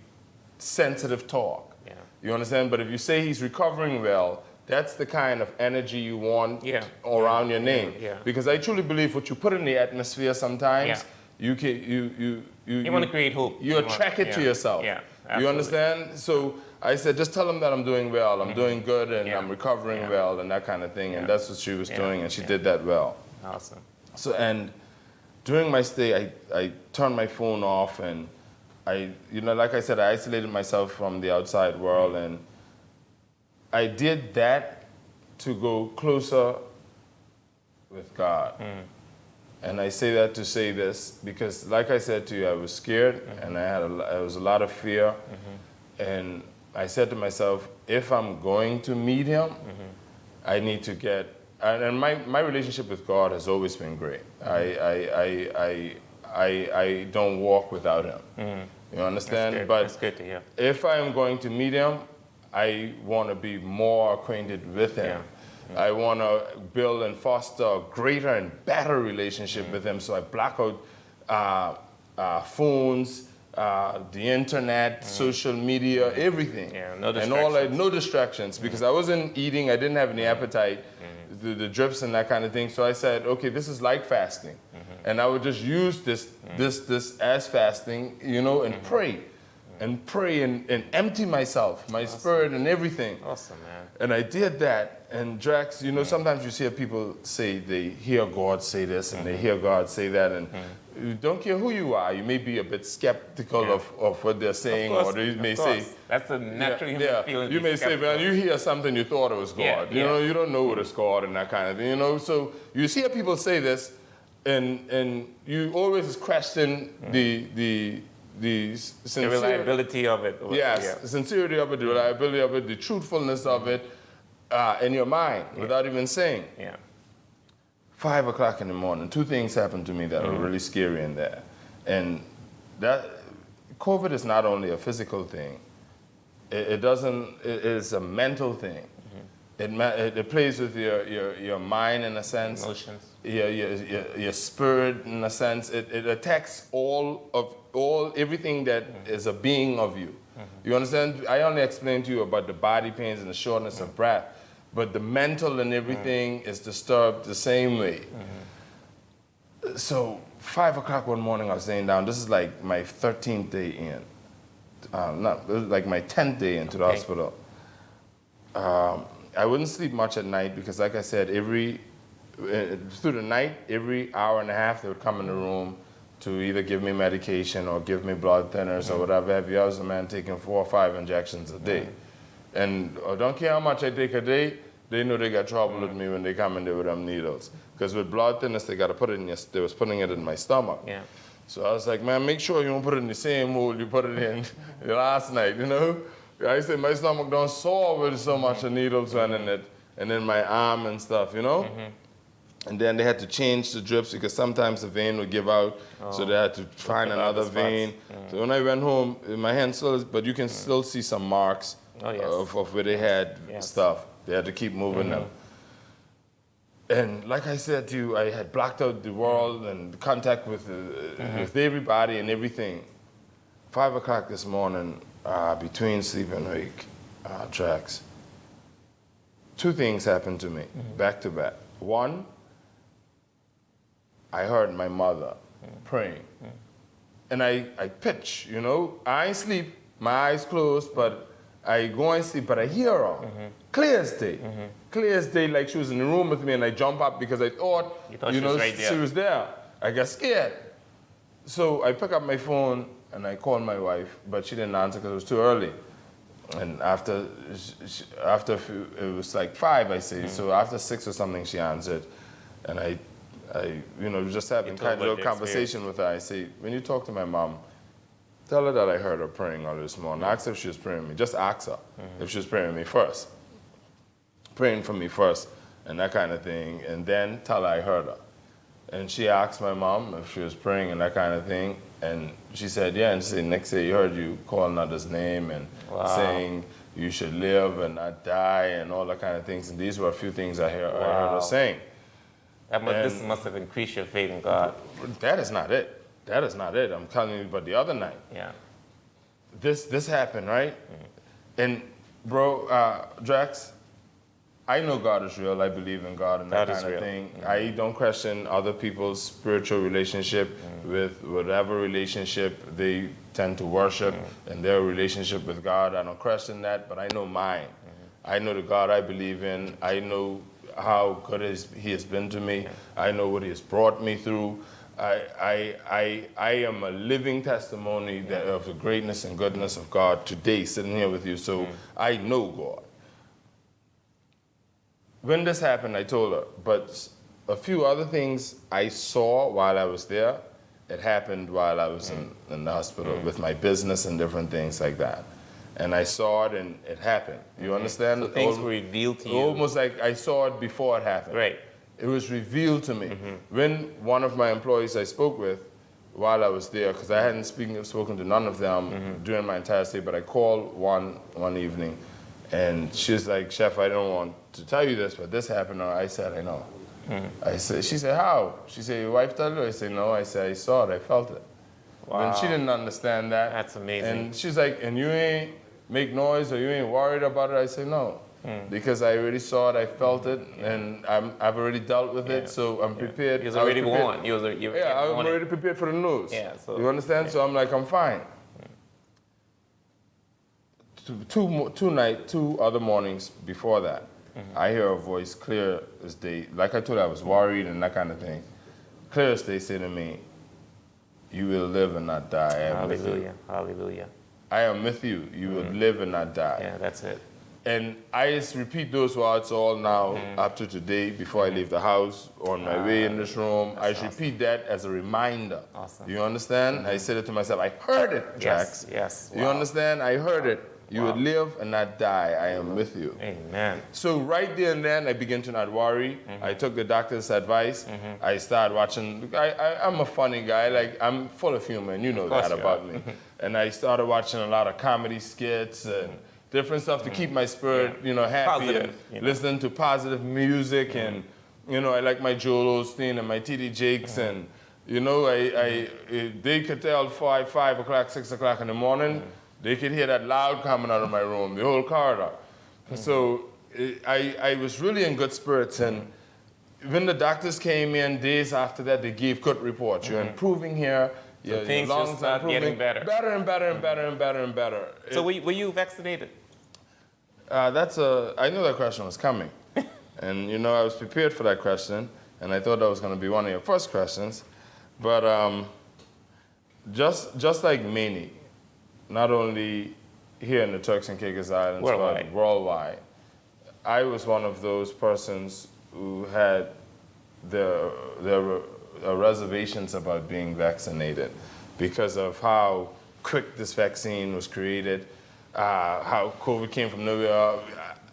sensitive talk. Yeah. You understand? But if you say he's recovering well, that's the kind of energy you want around your name. Yeah. Because I truly believe what you put in the atmosphere sometimes, you want to create hope. You attract it to yourself. Yeah, you absolutely. understand? So I said, just tell them that I'm doing well, I'm doing good, and I'm recovering well, and that kind of thing. And that's what she was doing, and she did that well. Awesome. So, and during my stay, I turned my phone off, and like I said, I isolated myself from the outside world, and I did that to go closer with God. And I say that to say this because, like I said to you, I was scared and I was a lot of fear. And I said to myself, if I'm going to meet him, I need to get, and my relationship with God has always been great. I don't walk without him. You understand? That's good to hear. If I'm going to meet him, I want to be more acquainted with him. I want to build and foster a greater and better relationship with him. So I block out phones, the internet, social media, everything. Yeah, no and all that, no distractions, because I wasn't eating, I didn't have any appetite, the drips and that kind of thing. So I said, okay, this is like fasting. And I would just use this as fasting, you know, and pray. And pray and empty myself, my spirit and everything. Awesome, man. And I did that. And Drax, you know, sometimes you hear people say they hear God say this and they hear God say that. And you don't care who you are, you may be a bit skeptical of what they're saying. Of course, or they may say, that's a natural human feeling. you may say, well, you hear something, you thought it was God. You know, you don't know it is God and that kind of thing. You know, so you hear people say this, and you always question the reliability of it. Yes, the sincerity of it, the reliability of it, the truthfulness of it in your mind without even saying. Yeah. 5 o'clock in the morning, two things happened to me that were really scary in there. And that COVID is not only a physical thing, it is a mental thing. It plays with your mind in a sense. Emotions. Your spirit in a sense. It attacks everything that is a being of you. You understand? I only explained to you about the body pains and the shortness of breath, but the mental and everything is disturbed the same way. So 5 o'clock one morning I was laying down. This is like my 13th day in. It was like my 10th day into the hospital. I wouldn't sleep much at night because, like I said, through the night, every hour and a half, they would come in the room to either give me medication or give me blood thinners or whatever have you. I was a man taking 4 or 5 injections a day. And I don't care how much I take a day, they know they got trouble with me when they come in there with them needles. Because with blood thinners, they got to put it in they was putting it in my stomach. Yeah. So I was like, man, make sure you don't put it in the same hole you put it in last night, you know? I said, my stomach don't sore with so much of needles running it, and then my arm and stuff, you know? And then they had to change the drips because sometimes the vein would give out, so they had to find another vein. So when I went home, my hand still, but you can still see some marks of where they had stuff. They had to keep moving them. And like I said to you, I had blocked out the world and contact with everybody and everything. 5 o'clock this morning, between sleep and wake, Drax, two things happened to me, back to back. One, I heard my mother praying. and I pitch, you know. I ain't sleep, my eyes closed, but I go and sleep, but I hear her. Clear as day. Clear as day, like she was in the room with me, and I jump up because I thought, she was right there. she was there. I got scared. So I pick up my phone and I called my wife, but she didn't answer because it was too early. And after it was like 5, I say. So after 6 or something, she answered, and I just having kind of a little conversation with her. I say, when you talk to my mom, tell her that I heard her praying all this morning. Ask her if she was praying with me. Just ask her if she was praying with me first. Praying for me first, and that kind of thing. And then tell her I heard her. And she asked my mom if she was praying and that kind of thing. And she said, yeah. And she said, next day, heard you call another's name and saying you should live and not die and all that kind of things. And these were a few things I heard her saying. This must have increased your faith in God. That is not it. That is not it. I'm telling you about the other night. Yeah. This happened, right? And bro, Drax, I know God is real. I believe in God and that kind of thing. I don't question other people's spiritual relationship with whatever relationship they tend to worship and their relationship with God. I don't question that, but I know mine. I know the God I believe in. I know how good He has been to me. I know what He has brought me through. I am a living testimony of the greatness and goodness of God today, sitting here with you. So I know God. When this happened, I told her, but a few other things I saw while I was there, it happened while I was in the hospital with my business and different things like that. And I saw it and it happened. You understand? So things were revealed to you. Almost like I saw it before it happened. Right. It was revealed to me. When one of my employees I spoke with while I was there, because I hadn't spoken to none of them during my entire stay, but I called one evening, and she was like, Chef, I don't want to tell you this, but this happened. I said, I know. She said, how? She said, your wife told you? I said, no. I said, I saw it. I felt it. Wow. And she didn't understand that. That's amazing. And she's like, and you ain't make noise or you ain't worried about it? I said, no. Because I already saw it, I felt it, and I've already dealt with it, so I'm prepared. You was already warned. I'm already prepared for the news. Yeah, so, you understand? So I'm like, I'm fine. Two other mornings before that, I hear a voice clear as day. Like I told you, I was worried and that kind of thing. Clear as day say to me, you will live and not die. Hallelujah, hallelujah. I am with you. You will live and not die. Yeah, that's it. And I just repeat those words all now up to today before I leave the house, on my way in this room. I just repeat that as a reminder. Awesome. You understand? I said it to myself. I heard it, Jax. Yes. You understand? I heard it. You would live and not die. I am with you. Amen. So right there and then, I began to not worry. I took the doctor's advice. I started watching. I'm a funny guy. Like, I'm full of humor, and you know that about me. And I started watching a lot of comedy skits and different stuff to keep my spirit, happy, positive, and listening to positive music. And, I like my Joel Osteen and my T.D. Jakes. And, they could tell 5 o'clock, 6 o'clock in the morning, they could hear that loud coming out of my room, the whole corridor. So I was really in good spirits. And when the doctors came in days after that, they gave good reports. You're improving here. So things just start getting better. Better and better and better and better and better. So were you vaccinated? I knew that question was coming. And, I was prepared for that question. And I thought that was going to be one of your first questions. But just like many, not only here in the Turks and Caicos Islands, but worldwide, I was one of those persons who had their reservations about being vaccinated because of how quick this vaccine was created, how COVID came from nowhere.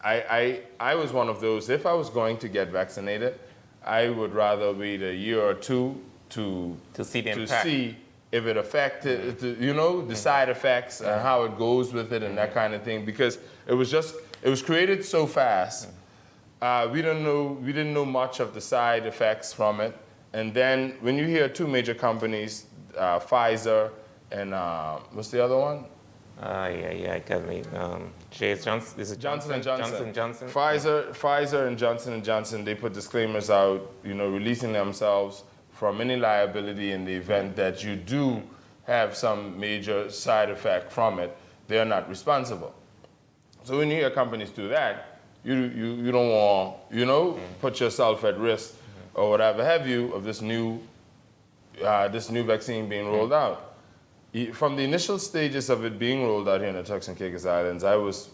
I was one of those. If I was going to get vaccinated, I would rather wait a year or two to see the impact. See if it affected, the side effects and how it goes with it and that kind of thing, because it was created so fast. We didn't know much of the side effects from it. And then when you hear two major companies, Pfizer and what's the other one? I got me. Johnson. Is it Johnson & Johnson? Johnson. Pfizer and Johnson & Johnson. They put disclaimers out, releasing themselves from any liability in the event that you do have some major side effect from it, they're not responsible. So when you hear companies do that, you don't want, put yourself at risk or whatever have you of this new vaccine being rolled out. From the initial stages of it being rolled out here in the Turks and Caicos Islands, I was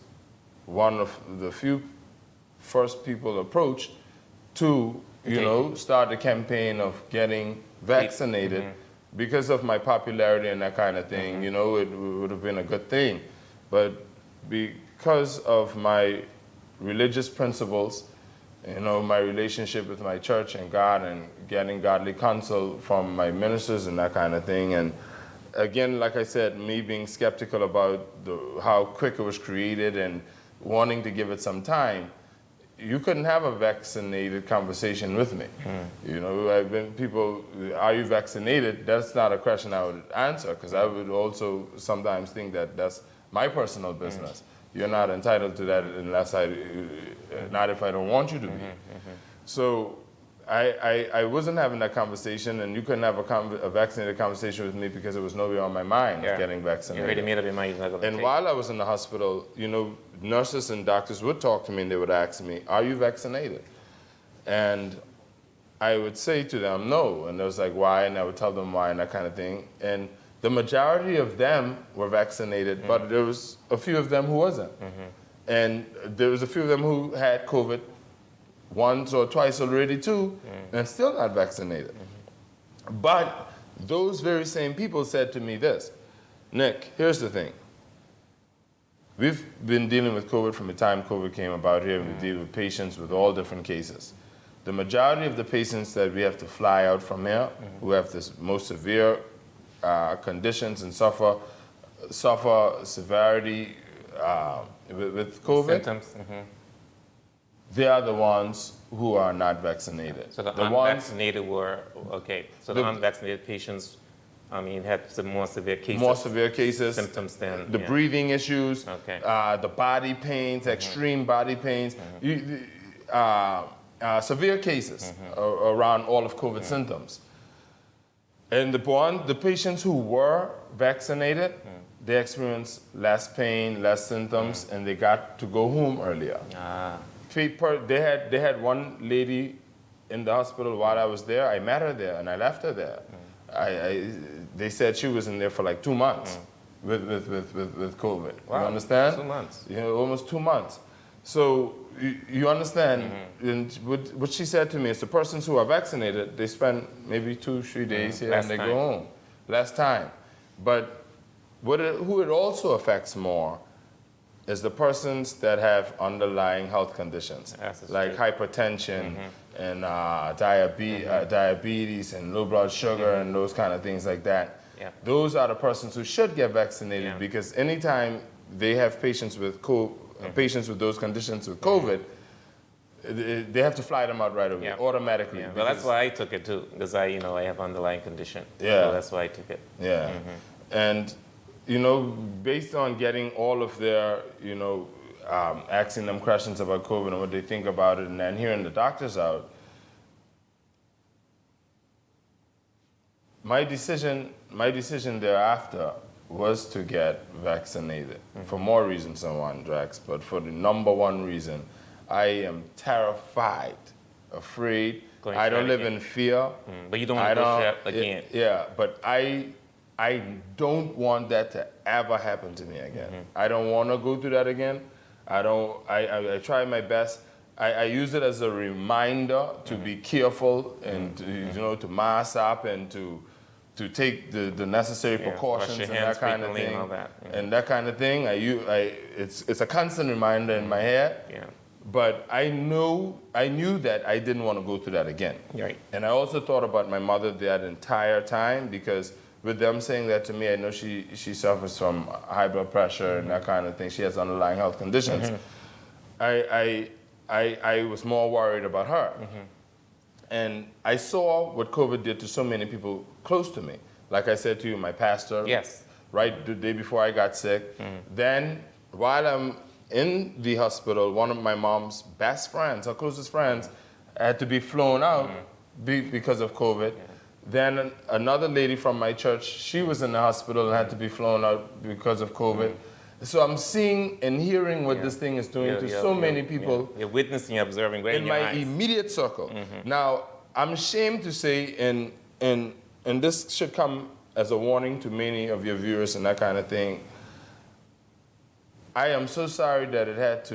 one of the few first people approached to, start the campaign of getting vaccinated because of my popularity and that kind of thing. It would have been a good thing. But because of my religious principles, my relationship with my church and God and getting godly counsel from my ministers and that kind of thing. And again, like I said, me being skeptical about how quick it was created and wanting to give it some time, you couldn't have a vaccinated conversation with me. I've been people, are you vaccinated? That's not a question I would answer, because I would also sometimes think that that's my personal business. You're not entitled to that unless not if I don't want you to be. So I wasn't having that conversation, and you couldn't have a vaccinated conversation with me because it was nowhere on my mind getting vaccinated. You already made up your mind. And while I was in the hospital, nurses and doctors would talk to me and they would ask me, are you vaccinated? And I would say to them, no. And they was like, why? And I would tell them why and that kind of thing. And the majority of them were vaccinated, but there was a few of them who wasn't. And there was a few of them who had COVID once or twice already too, and still not vaccinated. But those very same people said to me this, Nick, here's the thing. We've been dealing with COVID from the time COVID came about here. We deal with patients with all different cases. The majority of the patients that we have to fly out from here, who have this most severe conditions and suffer severity with COVID, symptoms. they are the ones who are not vaccinated. So the unvaccinated were, okay, so the unvaccinated patients, had some more severe cases. More severe cases. Symptoms then. The breathing issues, the body pains, extreme body pains, severe cases around all of COVID symptoms. And the patients who were vaccinated, they experienced less pain, less symptoms, and they got to go home earlier. They had one lady in the hospital while I was there. I met her there and I left her there. They said she was in there for like 2 months with COVID. Wow. You understand? 2 months. Almost 2 months. So you understand, and what she said to me is the persons who are vaccinated, they spend maybe 2-3 days here and they go home. Less time. But who it also affects more is the persons that have underlying health conditions, like hypertension and diabetes and low blood sugar and those kind of things like that. Yeah. Those are the persons who should get vaccinated because anytime they have patients with patients with those conditions with COVID, they have to fly them out right away, automatically. Yeah. Well, that's why I took it too, because I have underlying condition. Yeah. So that's why I took it. Yeah. And based on getting all of their, asking them questions about COVID and what they think about it, and then hearing the doctors out, my decision thereafter was to get vaccinated for more reasons than one, Drax, but for the number one reason, I am terrified, afraid. I don't live in fear. But you don't want to go again. But I don't want that to ever happen to me again. I don't want to go through that again. I try my best. I use it as a reminder to be careful and to mask up and to take the necessary precautions and that kind of thing. And that kind of thing. It's a constant reminder in my head. Yeah. But I knew that I didn't want to go through that again. Right. And I also thought about my mother that entire time, because with them saying that to me, I know she suffers from high blood pressure and that kind of thing. She has underlying health conditions. I was more worried about her. And I saw what COVID did to so many people close to me. Like I said to you, my pastor. Yes. Right the day before I got sick. Then while I'm in the hospital, one of my mom's best friends, her closest friends, had to be flown out because of COVID. Then another lady from my church, she was in the hospital and had to be flown out because of COVID. So I'm seeing and hearing what this thing is doing to so many people. You're witnessing, you're observing right in in your my eyes. immediate circle. Now, I'm ashamed to say, and this should come as a warning to many of your viewers and that kind of thing. I am so sorry that I had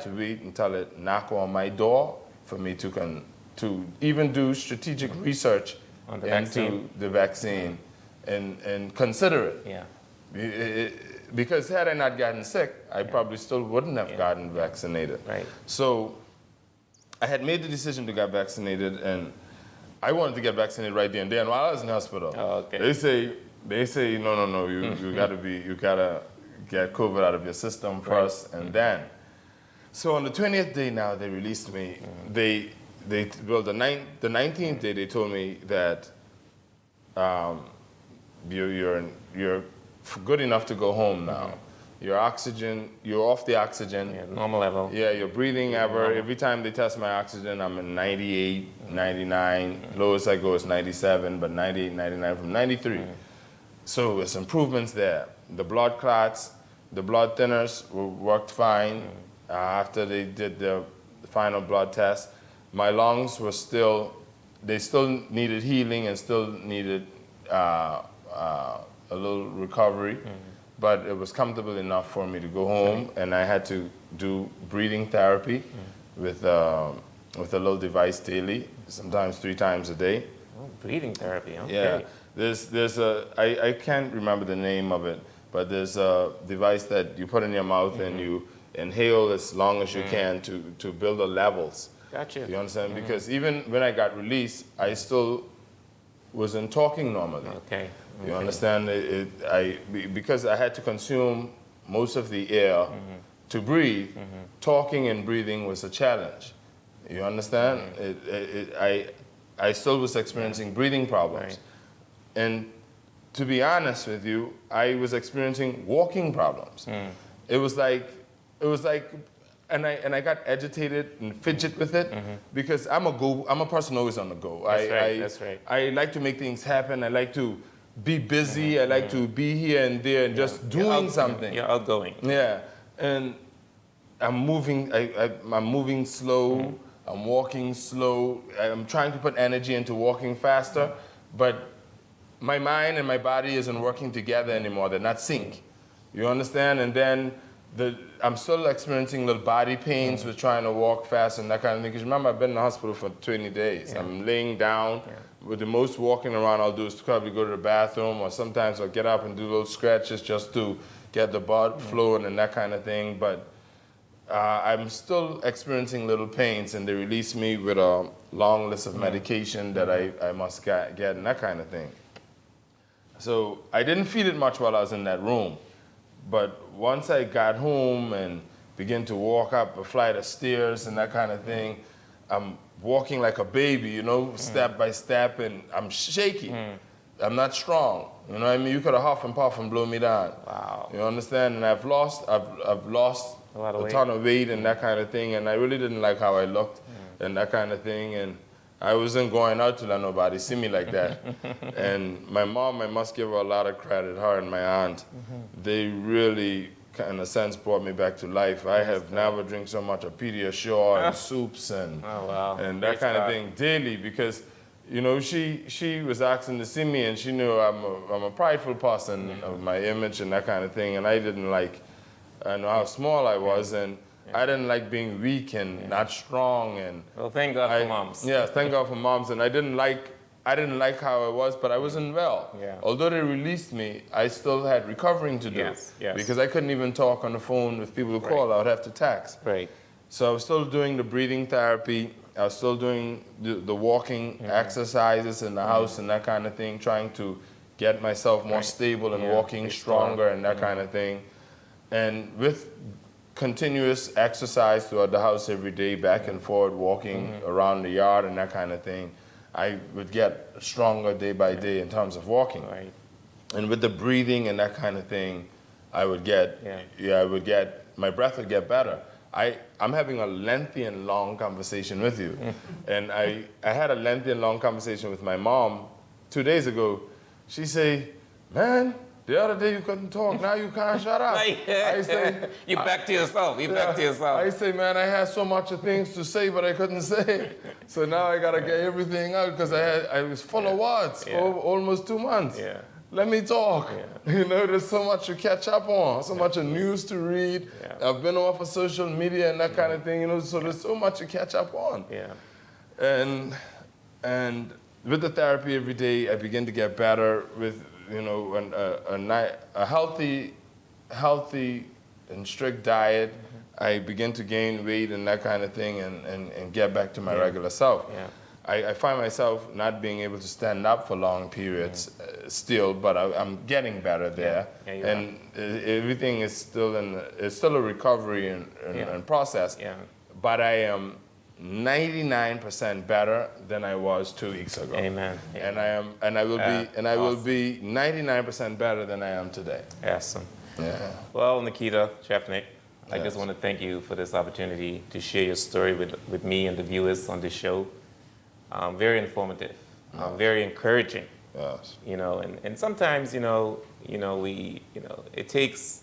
to wait until it knocked on my door for me to even do strategic research On the into vaccine. the vaccine and consider it. Yeah. Because had I not gotten sick, I probably still wouldn't have gotten vaccinated. Right. So I had made the decision to get vaccinated, and I wanted to get vaccinated right then and there. While I was in the hospital, Oh, okay. they say no, you gotta get COVID out of your system first, and then. So on the 20th day now, they released me. The 19th day they told me that you're good enough to go home now. Your oxygen, you're off the oxygen. Yeah, normal level. Yeah, your breathing every time they test my oxygen, I'm at 98, 99. Lowest I go is 97, but 98, 99 from 93. So there's improvements there. The blood clots, the blood thinners worked fine after they did the final blood test. My lungs were still needed healing and still needed a little recovery, but it was comfortable enough for me to go home, and I had to do breathing therapy with a little device daily, sometimes 3 times a day. Oh, breathing therapy. Okay. Yeah, I can't remember the name of it, but there's a device that you put in your mouth and you inhale as long as you can to build the levels. Gotcha. You understand? Because even when I got released, I still wasn't talking normally. Okay. You understand? Because I had to consume most of the air to breathe, talking and breathing was a challenge. You understand? I still was experiencing breathing problems. Right. And to be honest with you, I was experiencing walking problems. It was like, and I got agitated and fidget with it because I'm a person always on the go. That's right. I like to make things happen. I like to be busy. I like to be here and there and just doing something. You're outgoing. Yeah, and I'm moving. I'm moving slow. I'm walking slow. I'm trying to put energy into walking faster, but my mind and my body isn't working together anymore. They're not sync. You understand? And then I'm still experiencing little body pains with trying to walk fast and that kind of thing. Because remember, I've been in the hospital for 20 days. Yeah. I'm laying down. Yeah. With the most walking around I'll do is to probably go to the bathroom, or sometimes I'll get up and do little scratches just to get the blood flowing and that kind of thing. But I'm still experiencing little pains, and they release me with a long list of medication that I must get and that kind of thing. So I didn't feel it much while I was in that room. But once I got home and began to walk up a flight of stairs and that kind of thing, I'm walking like a baby, step by step, and I'm shaky. I'm not strong. You know what I mean? You could have huff and puff and blow me down. Wow. You understand? And I've lost a ton of weight and that kind of thing, and I really didn't like how I looked and that kind of thing. And I wasn't going out to let nobody see me like that. And my mom, I must give her a lot of credit, her and my aunt. They really, in a sense, brought me back to life. I have never drank so much of Pediasure and soups and and that kind of thing daily because, she was asking to see me, and she knew I'm a prideful person of my image and that kind of thing, and I know how small I was, and I didn't like being weak and not strong, and well, thank God for moms. Yeah, thank God for moms, and I didn't like how I was, but I wasn't well. Yeah. Although they released me, I still had recovering to do. Yes. Because I couldn't even talk on the phone with people who called. I would have to text. Right. So I was still doing the breathing therapy. I was still doing the walking exercises in the house and that kind of thing, trying to get myself more stable and walking stronger and that kind of thing. And with continuous exercise throughout the house every day, back and forth, walking around the yard and that kind of thing, I would get stronger day by day in terms of walking. Right. And with the breathing and that kind of thing, I would get, my breath would get better. I'm having a lengthy and long conversation with you. And I had a lengthy and long conversation with my mom 2 days ago, she say, man, the other day you couldn't talk, now you can't shut up. I say, you back to yourself. You back to yourself. I say, man, I had so much of things to say, but I couldn't say. So now I gotta get everything out because I was full of words for almost 2 months. Yeah. Let me talk. Yeah. You know, there's so much to catch up on, so much of news to read. Yeah. I've been off of social media and that kind of thing, you know, so there's so much to catch up on. Yeah. And with the therapy every day, I begin to get better with, you know, a healthy and strict diet. I begin to gain weight and that kind of thing and get back to my regular self. Yeah. I find myself not being able to stand up for long periods still, but I'm getting better there. Yeah, you and everything is still it's still a recovery and process. Yeah. But I am 99% better than I was 2 weeks ago. Amen. And I will awesome. be 99% better than I am today. Awesome. Yeah. Well, Nikita, Chef Nik, I Yes. just want to thank you for this opportunity to share your story with me and the viewers on this show. Very informative, very encouraging. Yes. You know, and sometimes, it takes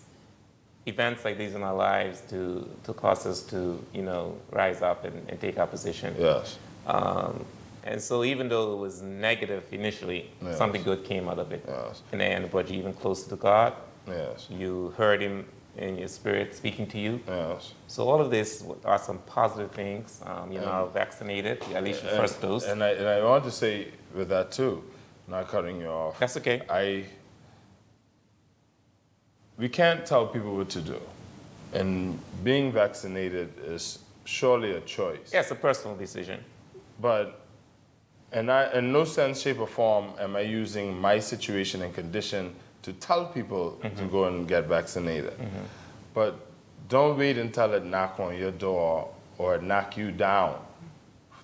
events like these in our lives to cause us to, rise up and take our position. Yes. And so even though it was negative initially, Yes. something good came out of it. Yes. In the end, it brought you even closer to God. Yes. You heard him in your spirit speaking to you. Yes. So all of this are some positive things. You're now vaccinated, at least your first dose. And I want to say with that too, not cutting you off. That's okay. We can't tell people what to do. And being vaccinated is surely a choice. Yeah, it's a personal decision. But in no sense, shape, or form am I using my situation and condition to tell people to go and get vaccinated. But don't wait until it knock on your door or it knock you down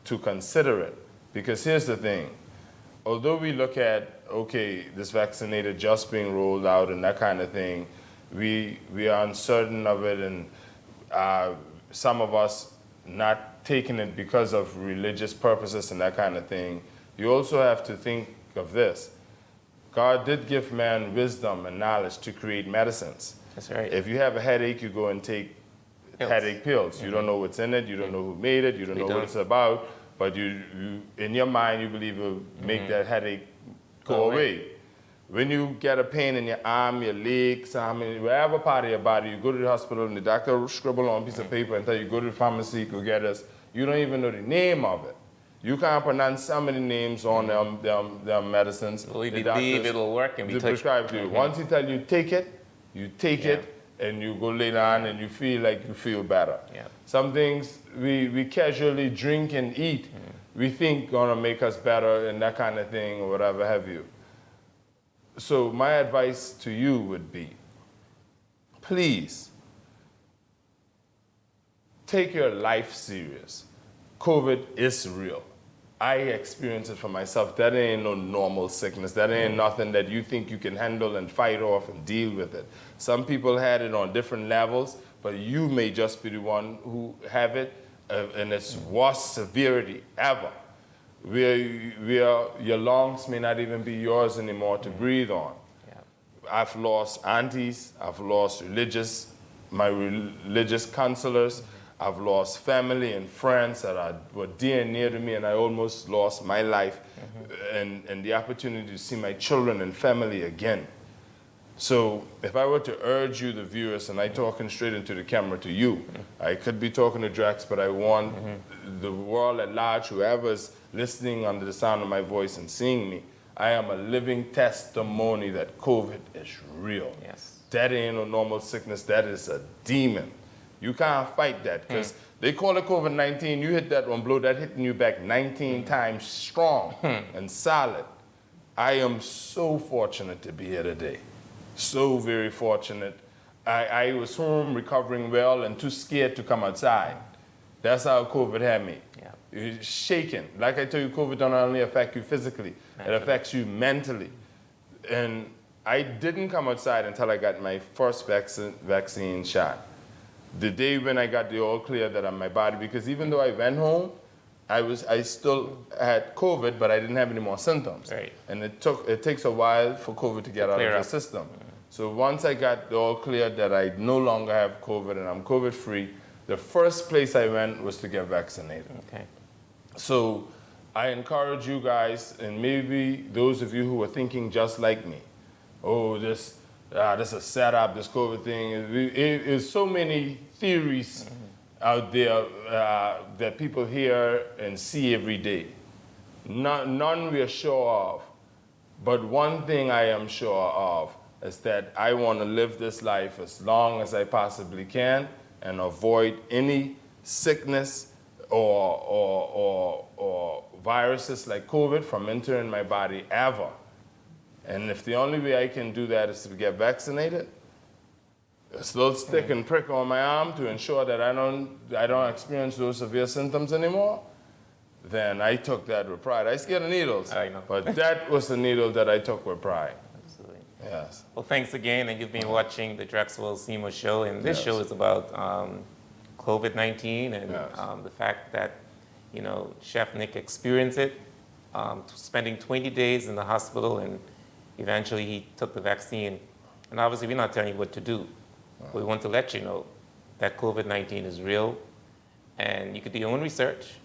to consider it. Because here's the thing. Although we look at, okay, this vaccinated just being rolled out and that kind of thing, we are uncertain of it, and some of us not taking it because of religious purposes and that kind of thing. You also have to think of this. God did give man wisdom and knowledge to create medicines. That's right. If you have a headache, you go and take headache pills. You don't know what's in it, you don't know who made it, you don't know what it's about, but you in your mind, you believe it will make that headache go away. When you get a pain in your arm, your legs, wherever part of your body, you go to the hospital and the doctor will scribble on a piece of paper and tell you, go to the pharmacy, go get this. You don't even know the name of it. You can't pronounce so many names on them medicines. Well, we believe it'll work and we prescribe to you. Once he tell you take it, you take it, and you go lay down and you feel like you feel better. Yeah. Some things we casually drink and eat, we think gonna make us better and that kind of thing or whatever have you. So my advice to you would be, please take your life serious. COVID is real. I experience it for myself. That ain't no normal sickness. That ain't nothing that you think you can handle and fight off and deal with it. Some people had it on different levels, but you may just be the one who have it in its worst severity ever. Where your lungs may not even be yours anymore to breathe on. Yeah. I've lost aunties, I've lost my religious counselors, I've lost family and friends that were dear and near to me, and I almost lost my life and the opportunity to see my children and family again. So if I were to urge you, the viewers, and I'm talking straight into the camera to you, I could be talking to Drax, but I want the world at large, whoever's listening under the sound of my voice and seeing me, I am a living testimony that COVID is real. Yes. That ain't no normal sickness, that is a demon. You can't fight that, because they call it COVID-19, you hit that one blow, that hitting you back 19 times strong and solid. I am so fortunate to be here today. So very fortunate. I was home recovering well and too scared to come outside. That's how COVID had me. Yeah. You're shaking. Like I told you, COVID don't only affect you physically, it affects you mentally. And I didn't come outside until I got my first vaccine shot. The day when I got the all clear that on my body, because even though I went home, I still had COVID, but I didn't have any more symptoms. Right. And it takes a while for COVID to get out of clear the up. system. So once I got all clear that I no longer have COVID and I'm COVID free, the first place I went was to get vaccinated. Okay. So I encourage you guys, and maybe those of you who are thinking just like me, oh, this is a setup, this COVID thing. There's so many theories out there that people hear and see every day. None we are sure of. But one thing I am sure of is that I want to live this life as long as I possibly can and avoid any sickness or viruses like COVID from entering my body ever. And if the only way I can do that is to get vaccinated, a little stick and prick on my arm to ensure that I don't experience those severe symptoms anymore, then I took that with pride. I scared of needles, I know. but that was the needle that I took with pride. Absolutely. Yes. Well, thanks again, and you've been watching the Drexel Seymour Show, and this Yes. show is about COVID-19 and Yes. the fact that, Chef Nik experienced it, spending 20 days in the hospital, and eventually he took the vaccine. And obviously, we're not telling you what to do. But we want to let you know that COVID-19 is real, and you could do your own research.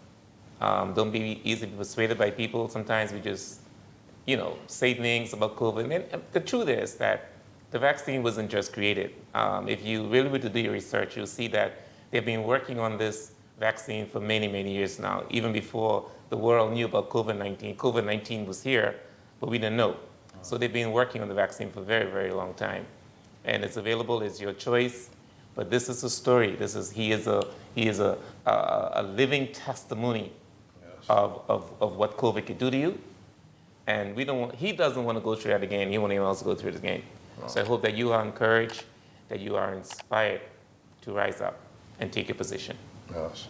Don't be easily persuaded by people. Sometimes we just, say things about COVID. And the truth is that the vaccine wasn't just created. If you really were to do your research, you'll see that they've been working on this vaccine for many, many years now, even before the world knew about COVID-19. COVID-19 was here, but we didn't know. So they've been working on the vaccine for a very, very long time. And it's available, it's your choice. But this is a story. He is a living testimony of what COVID could do to you. And he doesn't want to go through that again. He won't even else go through it again. So I hope that you are encouraged, that you are inspired to rise up and take your position. Yes.